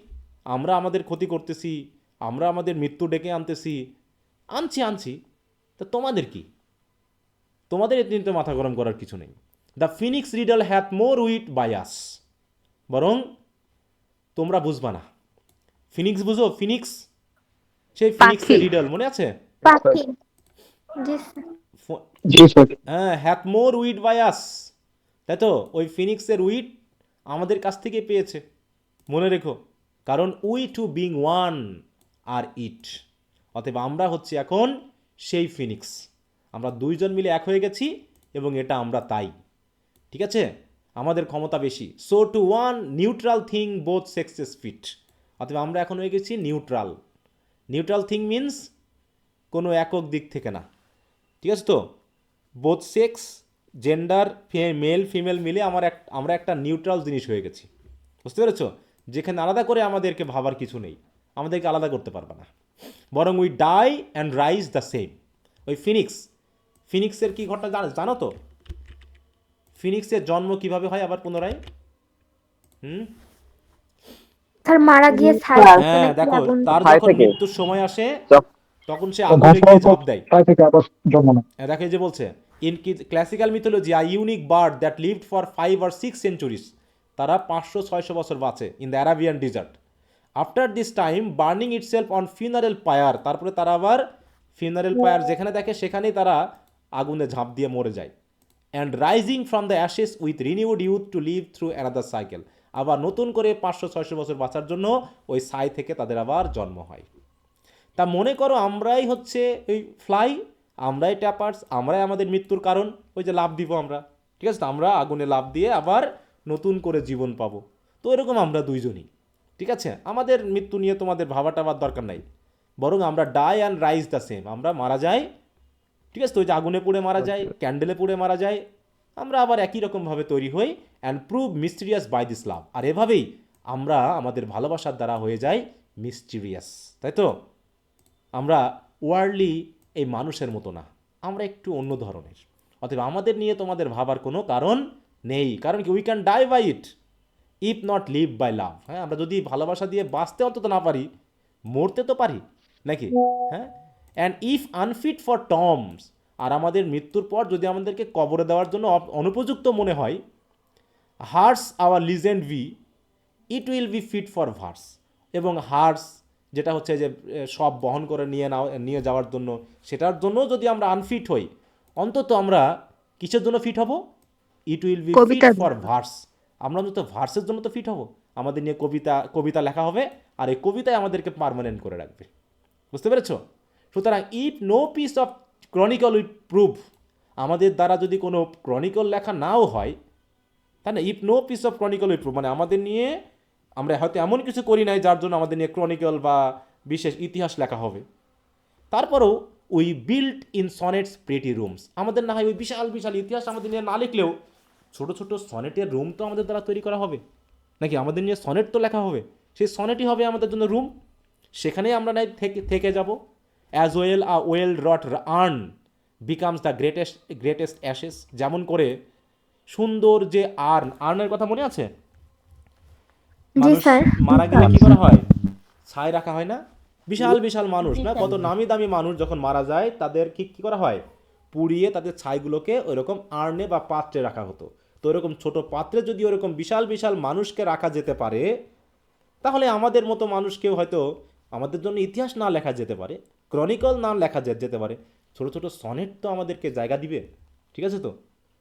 আমরা আমাদের ক্ষতি করতেছি, আমরা আমাদের মৃত্যু ডেকে আনতেছি, আনছি, তা তোমাদের কি? তোমাদের এতে নিতে মাথা গরম করার কিছু নেই। The phoenix riddle hath more wit by us, বরং তোমরা বুঝবা না। ফিনিক্স বুঝো? ফিনিক্স, সেই ফিনিক্সের পাখি। রিডল মনে আছে? পাখি। জি স্যার। জি স্যার। হ্যাঁ, hath more wit by us, তাই তো? ওই ফিনিক্সের উইট আমাদের কাছ থেকে পেয়েছে, মনে রেখো, কারণ উই টু বিং ওয়ান আর ইট। অতএব আমরা হচ্ছে এখন সেই ফিনিক্স, আমরা দুইজন মিলে এক হয়ে গেছি এবং এটা আমরা তাই, ঠিক আছে? আমাদের ক্ষমতা বেশি। So to one neutral thing both sexes fit, অতএব আমরা এখন হয়ে গেছি নিউট্রাল। নিউট্রাল থিং মিন্স কোনো একক দিক থেকে না, ঠিক আছে তো? Both sex, gender, male female মিলে আমরা একটা নিউট্রাল জিনিস হয়ে গেছি, বুঝতে পেরেছো? যেখানে আলাদা করে আমাদেরকে ভাবার কিছু নেই, আমাদেরকে আলাদা করতে পারবে না, বরং we die and rise the same. ওই ফিনিক্সের কি ঘটনা জানো তো? ফিনিক্সের জন্ম কিভাবে হয় আবার পুনরায়? স্যার মারা গিয়ে ছাই থেকে হ্যাঁ, নাকি দেখো, আগুন। তার ছাই যখন থেকে। মৃত্যুর সময় আসে চক- তখন সে আগুনে গিয়ে ঝাঁপ দেয়। দেখো এই যে বলছে, in classical mythology a unique bird that lived for 5 or 6 centuries, তারা 500-600 বছর বাঁচে in the Arabian desert. After this time burning itself on funeral pyre, তারপরে তারা আবার ফিউনারেল পায়ার যেখানে দেখে সেখানেই তারা আগুনে ঝাঁপ দিয়ে মরে যায়। And rising from the ashes with renewed youth to live through another cycle, আবার নতুন করে 500-600 বছর বাঁচার জন্য ওই ছাই থেকে তাদের আবার জন্ম হয়। তা মনে করো আমরাই হচ্ছে ওই ফ্লাই, আমরাই ট্যাপার্স, আমরাই আমাদের মৃত্যুর কারণ। ওই যে লাভ দিব আমরা, ঠিক আছে তো? আমরা আগুনে লাভ দিয়ে আবার নতুন করে জীবন পাবো। তো এরকম আমরা দুইজনই, ঠিক আছে? আমাদের মৃত্যু নিয়ে তোমাদের ভাবাটা আবার দরকার নাই, বরং আমরা die and rise the same, আমরা মারা যাই, ঠিক আছে তো? ওই যে আগুনে পুড়ে মারা যায়, ক্যান্ডেলে পুড়ে মারা যায়, আমরা আবার একই রকমভাবে তৈরি হই and prove mysterious by this love, আর এভাবেই আমরা আমাদের ভালোবাসার দ্বারা হয়ে যাই মিস্টিরিয়াস, তাই তো? আমরা ওয়ার্ল্ডলি এই মানুষের মতো না, আমরা একটু অন্য ধরনের। অতএব আমাদের নিয়ে তোমাদের ভাবার কোনো কারণ নেই, কারণ কি we can die by it if not live by love. হ্যাঁ, আমরা যদি ভালোবাসা দিয়ে বাঁচতে অন্তত না পারি, মরতে তো পারি নাকি? হ্যাঁ, and if unfit for tombs, আর আমাদের মৃত্যুর পর যদি আমাদেরকে কবরে দেওয়ার জন্য অনুপযুক্ত মনে হয়, hearse our legend be, it will be fit for verse. এবং হার্স যেটা হচ্ছে যে সব বহন করে নিয়ে যাওয়ার জন্য, সেটার জন্য যদি আমরা আনফিট হই, অন্তত আমরা কিসের জন্য ফিট হব? ইট উইল বি ফিট কবিতার ফর ভার্স, আমরা অন্তত ভার্সের জন্য তো ফিট হব। আমাদের নিয়ে কবিতা লেখা হবে, আর এই কবিতায় আমাদেরকে পার্মানেন্ট করে রাখবে, বুঝতে পেরেছ? সুতরাং if no piece of chronicle we prove, আমাদের দ্বারা যদি কোনো ক্রনিকল লেখা নাও হয়, তাই না? If no piece of chronicle we prove মানে আমাদের নিয়ে আমরা হয়তো এমন কিছু করি নাই যার জন্য আমাদের নিয়ে ক্রনিকল বা বিশেষ ইতিহাস লেখা হবে, তারপরেও we built in sonnets pretty rooms, আমাদের না হয় ওই বিশাল বিশাল ইতিহাস আমাদের নিয়ে না লিখলেও ছোট ছোট সনেটের রুম তো আমাদের দ্বারা তৈরি করা হবে নাকি? আমাদের নিয়ে সনেট তো লেখা হবে, সেই সনেটই হবে আমাদের জন্য রুম, সেখানেই আমরা নাই থেকে যাব। As well a well wrought urn becomes the greatest ashes, যেমন করে সুন্দর যে আর্নের কথা মনে আছে? জি মানুষ স্যার। মারা গেলে কি করা হয়? ছাই রাখা হয় না? বিশাল বিশাল মানুষ না, কত নামি দামি মানুষ যখন মারা যায় তাদের কি করা হয়? পুড়িয়ে তাদের ছাইগুলোকে ওইরকম আর্নে বা পাত্রে রাখা হতো। তো ওইরকম ছোট পাত্রে যদি ওরকম বিশাল বিশাল মানুষকে রাখা যেতে পারে, তাহলে আমাদের মতো মানুষকেও হয়তো আমাদের জন্য ইতিহাস না লেখা যেতে পারে, ক্রনিকল না লেখা যেতে পারে, ছোট ছোট সনেট তো আমাদেরকে জায়গা দিবে, ঠিক আছে তো?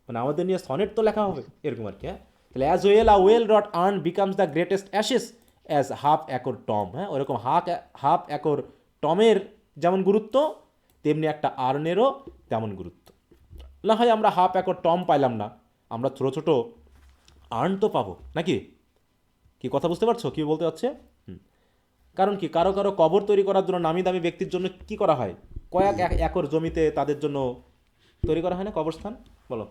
মানে আমাদের নিয়ে সনেট তো লেখা হবে, এরকম আর কি। হ্যাঁ, তাহলে as well a well wrought urn becomes the greatest ashes as half acre tomb. হ্যাঁ, ওরকম হাফ একর টমের যেমন গুরুত্ব, তেমনি একটা আর্নেরও তেমন গুরুত্ব। না হয় আমরা হাফ একর টম পাইলাম না, আমরা ছোটো ছোটো আর্ন তো পাবো নাকি? কি কথা বুঝতে পারছো কি বলতে চাচ্ছে? কারণ কি, কারো কারো কবর তৈরি করার জন্য নামি দামি ব্যক্তির জন্য কি করা হয়? কয়েক একর জমিতে তাদের জন্য তৈরি করা হয় না কবরস্থান? বলো।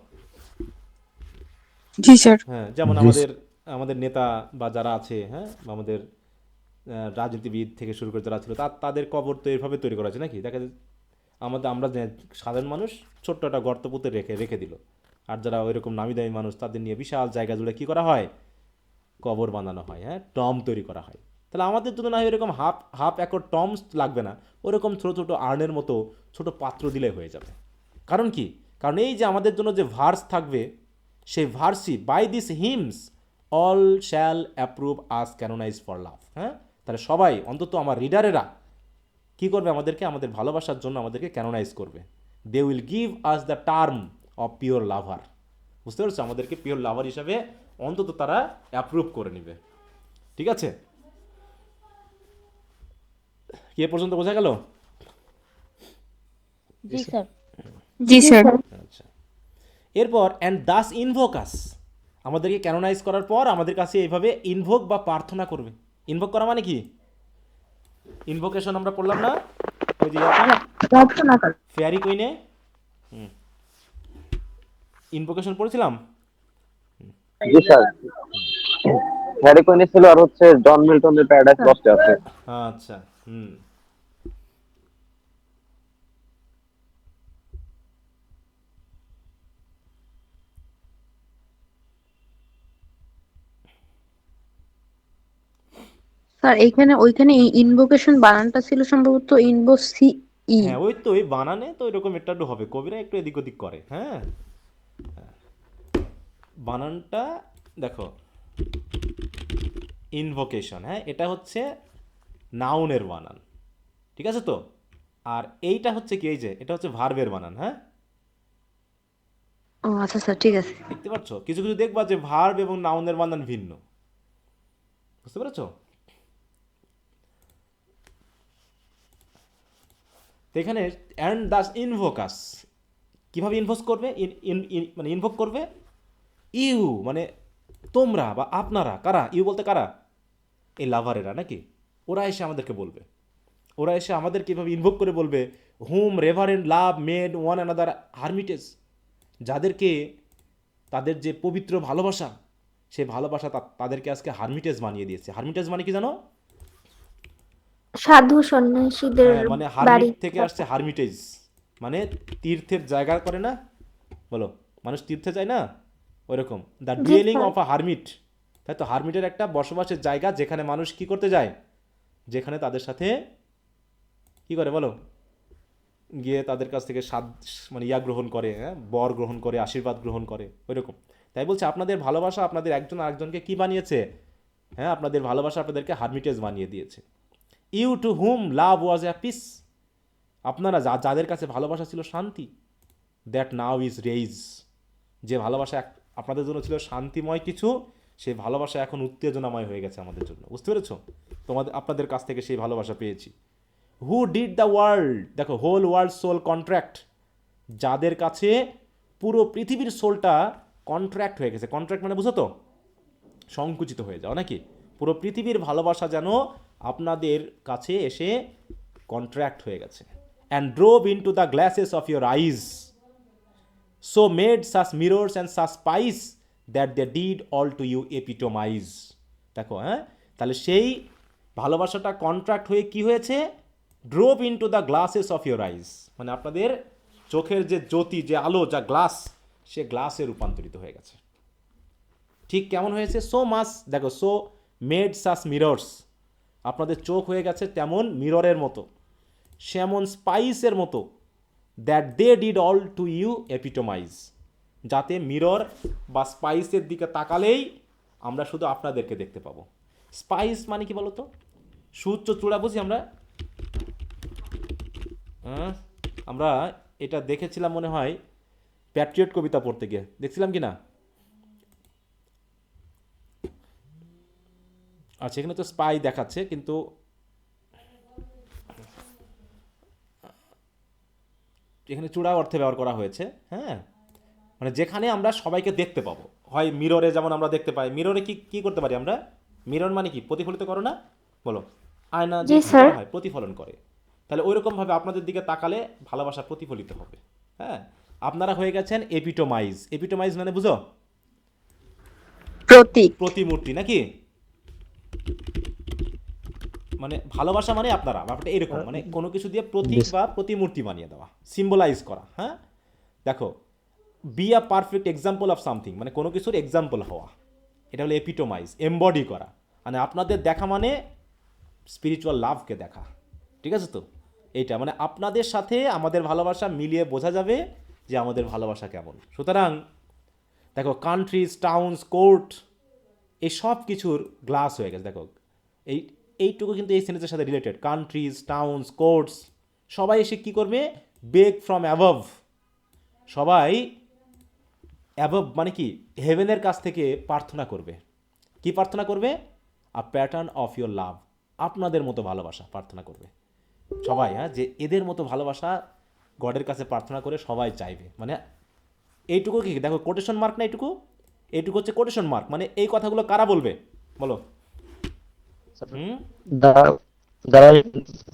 জি স্যার। হ্যাঁ, যেমন আমাদের নেতা বা যারা আছে, হ্যাঁ, আমাদের রাজনীতিবিদ থেকে শুরু করে যারা ছিল তাদের কবর তো এইভাবে তৈরি করা আছে নাকি? দেখা যায় আমরা যে সাধারণ মানুষ ছোট্ট একটা গর্ত পুঁতে রেখে রেখে দিল, আর যারা ওইরকম নামি দামি মানুষ তাদের নিয়ে বিশাল জায়গা জুড়ে কী করা হয়, কবর বানানো হয়, হ্যাঁ, টম তৈরি করা হয়। তাহলে আমাদের জন্য না হয় এরকম হাফ হাফ একর টমস লাগবে না, ওরকম ছোটো ছোটো আর্নের মতো ছোটো পাত্র দিলে হয়ে যাবে। কারণ কি? কারণ এই যে আমাদের জন্য যে ভার্স থাকবে, সেই ভার্সই by this hymns all shall approve us canonize for love. হ্যাঁ, তাহলে সবাই অন্তত আমার রিডারেরা কী করবে, আমাদেরকে আমাদের ভালোবাসার জন্য আমাদেরকে ক্যানোনাইজ করবে। They will give us the term of pure lover. বুঝতে পারছো, আমাদেরকে পিওর লাভার হিসাবে অন্তত তারা অ্যাপ্রুভ করে নেবে। ঠিক আছে, কি এ পর্যন্ত বোঝা গেল? জি স্যার। জি স্যার। আচ্ছা, এরপর অ্যান্ড দাস ইনভোকাস, আমাদেরকে ক্যানোনাইজ করার পর আমাদের কাছে এইভাবে ইনভোক বা প্রার্থনা করবে। ইনভোক করা মানে কি? ইনভোকেশন আমরা পড়লাম না ওই যে ফেয়ারি কুইনে, ইনভোকেশন পড়েছিলাম। জি স্যার, হ্যারি কুইন ছিল আর হচ্ছে জন মিল্টনের প্যারাডাইস লস্টে আছে। আচ্ছা, হুম, স্যার এইখানে ওইখানে ইনভোকেশন বানানটা ছিল সম্ভবত ইনভো সি ই। হ্যাঁ, ওই তো ওই বানানে তো এরকম একটু একটু হবে, কবিরা একটু এদিক ওদিক করে। হ্যাঁ, বানানটা দেখো, ইনভোকেশন, হ্যাঁ, এটা হচ্ছে নাউনের বানান, ঠিক আছে তো। আর এইটা হচ্ছে কি, এই যে এটা হচ্ছে ভার্বের বানান। হ্যাঁ, ও আচ্ছা স্যার, ঠিক আছে। দেখতে পাচ্ছ, কিছু কিছু দেখবা যে ভার্ব এবং নাউনের বানান ভিন্ন। বুঝতে পেরেছো? তো এখানে অ্যান্ড দাস ইনভোকাস, কীভাবে ইনভোক করবে, মানে ইনভোক করবে, ইউ মানে তোমরা বা আপনারা। কারা? ইউ বলতে কারা? এই লাভারেরা নাকি? ওরা এসে আমাদেরকে বলবে, ওরা এসে আমাদের কীভাবে ইনভোক করে বলবে, হুম রেভারেন্ড লাভ মেড ওয়ান অ্যানাদার হারমিটেজ, যাদেরকে তাদের যে পবিত্র ভালোবাসা, সেই ভালোবাসা তাদেরকে আজকে হারমিটেজ বানিয়ে দিয়েছে। হারমিটেজ মানে কি জানো? সাধু সন্ন্যাসীদের হ্যাঁ, মানে বাড়ি হারমিট থেকে আসছে হারমিটেজ, মানে তীর্থের জায়গা করে না, বলো, মানুষ তীর্থে যায় না, ওইরকম the G duelling sir. Of a hermit. তাই তো, হারমিটের একটা বসবাসের জায়গা, যেখানে মানুষ কি করতে যায়, যেখানে তাদের সাথে কি করে বলো, গিয়ে তাদের কাছ থেকে মানে ইয়া গ্রহণ করে, হ্যাঁ, বর গ্রহণ করে, আশীর্বাদ গ্রহণ করে, ওইরকম। তাই বলছে আপনাদের ভালোবাসা আপনাদের একজন আরেকজনকে কি বানিয়েছে, হ্যাঁ, আপনাদের ভালোবাসা আপনাদেরকে হারমিটেজ বানিয়ে দিয়েছে। You to whom love was a peace, আপনারা যাদের কাছে ভালোবাসা ছিল শান্তি, দ্যাট নাও ইজ রেইজ, যে ভালোবাসা আপনাদের জন্য ছিল শান্তিময় কিছু, সেই ভালোবাসা এখন উত্তেজনাময় হয়ে গেছে আমাদের জন্য। বুঝতে পেরেছো? আপনাদের কাছ থেকে সেই ভালোবাসা পেয়েছি। হু ডিড দ্য ওয়ার্ল্ড, দেখো, হোল ওয়ার্ল্ড সোল কন্ট্রাক্ট, যাদের কাছে পুরো পৃথিবীর সোলটা কন্ট্রাক্ট হয়ে গেছে। কন্ট্রাক্ট মানে বুঝো তো, সংকুচিত হয়ে যাও নাকি? পুরো পৃথিবীর ভালোবাসা যেন আপনাদের কাছে এসে কন্ট্রাক্ট হয়ে গেছে। And drove into the glasses of your eyes, so made such mirrors and such spies that the did all to you epitomize. দেখো, হ্যাঁ, তাহলে সেই ভালোবাসাটা কন্ট্রাক্ট হয়ে কি হয়েছে, drove into the glasses of your eyes, মানে আপনাদের চোখের যে জ্যোতি, যে আলো, যা গ্লাস, সে গ্লাসে রূপান্তরিত হয়ে গেছে। ঠিক কেমন হয়েছে? সো মাস, দেখো, সো মেড সাস মিরর্স, আপনাদের চোখ হয়ে গেছে তেমন মিররের মতো, সেমন স্পাইসের মতো, that they did all to you epitomize, যাতে মিরর বা স্পাইসের দিকে তাকালেই আমরা শুধু আপনাদেরকে দেখতে পাবো। স্পাইস মানে কি বলতো? সুউচ্চ চূড়া বুঝি আমরা। আমরা এটা দেখেছিলাম মনে হয় প্যাট্রিয়ট কবিতা পড়তে গিয়ে, দেখছিলাম কি না? আচ্ছা, এখানে তো স্পাই দেখাচ্ছে, কিন্তু এখানে চূড়া অর্থে ব্যবহার করা হয়েছে। হ্যাঁ, মানে যেখানে আমরা সবাইকে দেখতে পাবো, হয় মিররে, যেমন আমরা দেখতে পাই, মিররে কি কি করতে পারি আমরা? মিরর মানে কি? প্রতিফলিত করো না, বলো, আয়না জি দিয়ে কি স্যার। করা হয়? প্রতিফলন করে। তাহলে ওইরকমভাবে আপনাদের দিকে তাকালে ভালোবাসা প্রতিফলিত হবে। হ্যাঁ, আপনারা হয়ে গেছেন এপিটোমাইজ। এপিটোমাইজ মানে বুঝো, প্রতীক। প্রতিমূর্তি নাকি? মানে ভালোবাসা মানে আপনারা ব্যাপারটা এরকম, মানে কোনো কিছু দিয়ে প্রতীক বা প্রতিমূর্তি বানিয়ে দেওয়া, সিম্বলাইজ করা। হ্যাঁ, দেখো, be a perfect example of something, মানে কোনো কিছুর এক্সাম্পল হওয়া, এটা হলো এপিটোমাইজ, এমবডি করা। মানে আপনাদের দেখা মানে স্পিরিচুয়াল লাভকে দেখা, ঠিক আছে তো? এইটা মানে আপনাদের সাথে আমাদের ভালোবাসা মিলিয়ে বোঝা যাবে যে আমাদের ভালোবাসা কেমন। সুতরাং দেখো, কান্ট্রিজ, টাউনস, কোর্ট, এই সব কিছুর গ্লাস হয়ে গেছে। দেখো, এইটুকু কিন্তু এই সেন্টেন্সের সাথে রিলেটেড। কান্ট্রিজ, টাউনস, কোর্টস, সবাই এসে কি করবে? বেগ ফ্রম অ্যাবভ। সবাই অ্যাবভ মানে কি? হেভেনের কাছ থেকে প্রার্থনা করবে। কি প্রার্থনা করবে? আ প্যাটার্ন অফ ইয়োর লাভ, আপনাদের মতো ভালোবাসা প্রার্থনা করবে সবাই। হ্যাঁ, যে এদের মতো ভালোবাসা গডের কাছে প্রার্থনা করে সবাই চাইবে। মানে এইটুকু কি দেখো, কোটেশন মার্ক না, এইটুকু হচ্ছে কোটেশন মার্ক। মানে এই কথাগুলো কারা বলবে বলো? যারা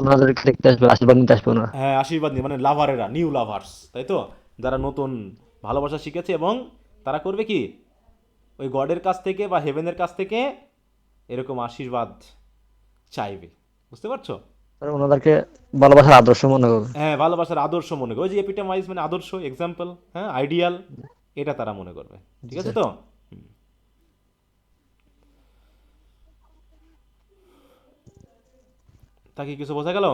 ওনাদেরকে দেখতে আসবে, আশীর্বাদ নিতে আসবে ওনারা। হ্যাঁ, আশীর্বাদ নিয়ে, মানে লাভারেরা, নিউ লাভার্স, তাই তো? যারা নতুন ভালোবাসা শিখেছে, এবং তারা করবে কি? ওই গডের কাছ থেকে বা হেভেনের কাছ থেকে এরকম আশীর্বাদ চাইবে। বুঝতে পারছো? তারা ওনাদেরকে ভালোবাসার আদর্শ মনে করবে। হ্যাঁ, ভালোবাসার আদর্শ মনে করবে। ওই যে এপিটোমাইজ মানে আদর্শ, এক্সাম্পল, হ্যাঁ, আইডিয়াল, এটা তারা মনে করবে। ঠিক আছে তো? তাকে কিছু বোঝা গেল?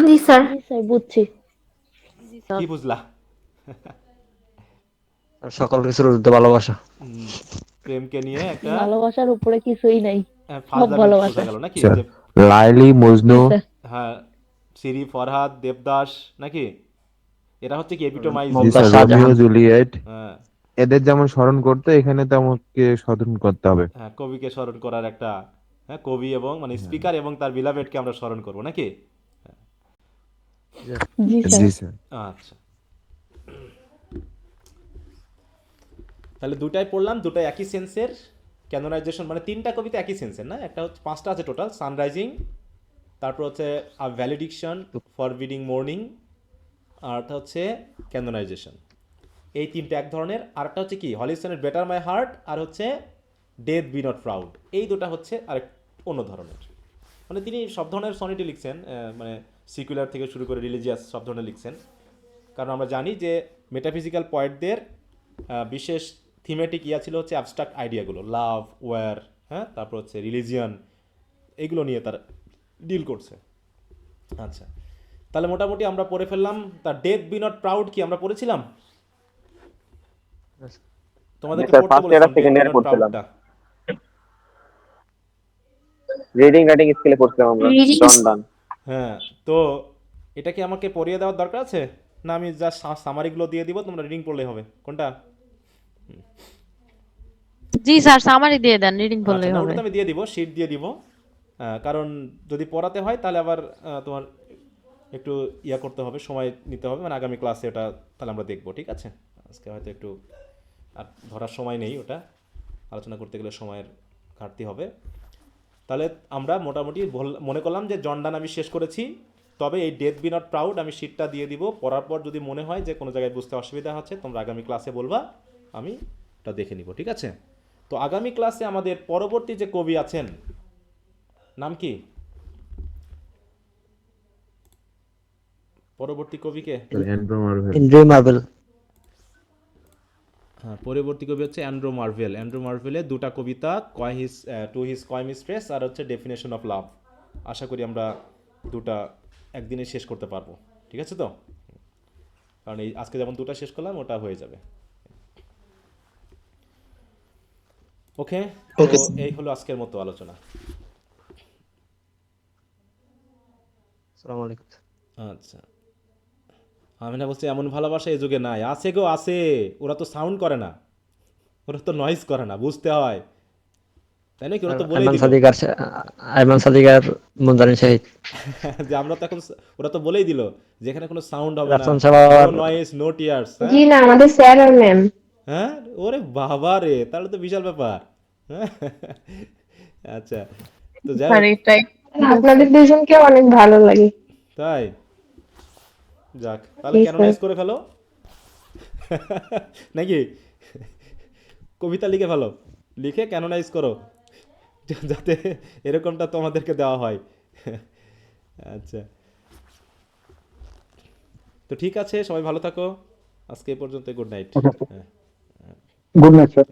জি স্যার। স্যার বুঝছি। কি বুঝলা? আর সকল কিছুর ঊর্ধ্বে ভালোবাসা। প্রেমকে নিয়ে একটা ভালোবাসার উপরে কিছুই নাই, সব ফাজলামি ভালোবাসা। বোঝা গেল নাকি? স্যার, যে লাইলি, মজনু, হ্যাঁ, সিরি, ফরহাদ, দেবদাস নাকি, এরা হচ্ছে কি এপিটোমাইজ। জি স্যার, রোমিও জুলিয়েট, হ্যাঁ, এদের যেমন স্মরণ করতে, এখানে তেমনকে স্মরণ করতে হবে। হ্যাঁ, কবিকে স্মরণ করার একটা, হ্যাঁ, কবি এবং মানে স্পিকার এবং তার বিলাভেডকে আমরা স্মরণ করব নাকি? জি স্যার। জি স্যার। আচ্ছা, তাহলে দুটাই পড়লাম, দুটাই একই সেন্সের। ক্যানোনাইজেশন মানে তিনটা কবিতা একই সেন্সের না? একটা হচ্ছে, পাঁচটা আছে টোটাল। সানরাইজিং, তারপর হচ্ছে আ ভ্যালিডিকশন, ফরবিডিং মর্নিং, আর একটা হচ্ছে ক্যানোনাইজেশন। এই তিনটা এক ধরনের। আরেকটা হচ্ছে কি, হলিসনের বেটার মাই হার্ট, আর হচ্ছে ডেথ বি নট প্রাউড। এই দুটা হচ্ছে আরেক অন্য ধরনের। মানে তিনি সব ধরনের সনেটি লিখছেন, মানে সিকুলার থেকে শুরু করে রিলিজিয়াস সব ধরনের লিখছেন। কারণ আমরা জানি যে মেটাফিজিক্যাল পয়েন্টদের বিশেষ থিমেটিক ইয়া ছিল হচ্ছে অ্যাবস্ট্রাক্ট আইডিয়াগুলো, লাভ, ওয়ার, হ্যাঁ, তারপর হচ্ছে রিলিজিয়ান, এগুলো নিয়ে তারা ডিল করছে। আচ্ছা, তাহলে মোটামুটি আমরা পড়ে ফেললাম। তার ডেথ বি নট প্রাউড কি আমরা পড়েছিলাম? তোমাদেরকে স্যার, পড়তে ফার্স্ট ইয়ার আর বলেছিলাম ডেথ সেকেন্ড বি ইয়ারে নট পড়ছিলাম। প্রাউডটা। রিডিং রাইটিং স্কিলে পড়ছিলাম আমরা, ডন ডান। হ্যাঁ, তো এটা কি আমাকে পড়িয়ে দেওয়ার দরকার আছে, না আমি জাস্ট সামারিগুলো দিয়ে দিব, তোমরা রিডিং পড়লেই হবে? কোনটা? জি স্যার, সামারি দিয়ে দেন, রিডিং আচ্ছা, করলেই না, হবে। ওটা তো আমি দিয়ে দিব, শিট দিয়ে দিব। কারণ যদি পড়াতে হয় তাহলে আবার তোমার একটু ইয়া করতে হবে, সময় নিতে হবে। মানে আগামী ক্লাসে ওটা তাহলে আমরা দেখবো, ঠিক আছে? আজকে হয়তো একটু আর ধরার সময় নেই, ওটা আলোচনা করতে গেলে সময়ের ঘাটতি হবে। তাহলে আমরা মোটামুটি মনে করলাম যে জন ডান আমি শেষ করেছি। তবে এই ডেথ বি নট প্রাউড আমি শিটটা দিয়ে দিব। পড়ার পর যদি মনে হয় যে কোনো জায়গায় বুঝতে অসুবিধা হচ্ছে, তোমরা আগামী ক্লাসে বলবা, আমি ওটা দেখে নিব, ঠিক আছে? তো আগামী ক্লাসে আমাদের পরবর্তী যে কবি আছেন, নাম কি পরবর্তী কবিকে? Andrew Marvel. Andrew marble. হ্যাঁ, পরবর্তী কবি হচ্ছে অ্যান্ড্রু মার্ভেল। অ্যান্ড্রু মার্ভেলের দুটা কবিতা, টু হিজ কয় মিস্ট্রেস আর হচ্ছে ডেফিনেশন অফ লাভ। আশা করি আমরা দুটা একদিনে শেষ করতে পারবো, ঠিক আছে তো? কারণ এই আজকে যেমন দুটা শেষ করলাম, ওটা হয়ে যাবে। ওকে, তো এই হলো আজকের মতো আলোচনা। আসসালামু আলাইকুম। আচ্ছা, আমি না বলছি এমন ভালোবাসা এই যুগে নাই। আছে গো, আছে। ওরা তো সাউন্ড করে না, ওরা তো নয়েজ করে না, বুঝতে হয়, তাই নাকি? ওরা তো বলেই দিল আইমান সাদিক আর মুনজারিন শাহিদ। যে আমরা তো এখন, ওরা তো বলেই দিল যে এখানে কোনো সাউন্ড হবে না, রাফসান সাহেব নো আর নয়েজ, নো টিয়ার্স। জি না, আমাদের স্যার আর ম্যাম। হ্যাঁ, ওরে বাবা রে, তাহলে তো বিশাল ব্যাপার। হ্যাঁ, আচ্ছা, তো যাই হোক, এটাই আপনাদের দুজনকে অনেক ভালো লাগে। তাই যাক, তাহলে জি, ক্যানোনাইজ স্যার। করে ফেলো নাকি? কবিতা লিখে ফেলো, লিখে ক্যানোনাইজ করো। যাতে এরকমটা তোমাদেরকে দেওয়া হয়। আচ্ছা, তো ঠিক আছে, সবাই ভালো থাকো, আজকে এই পর্যন্ত, good night. Good night sir.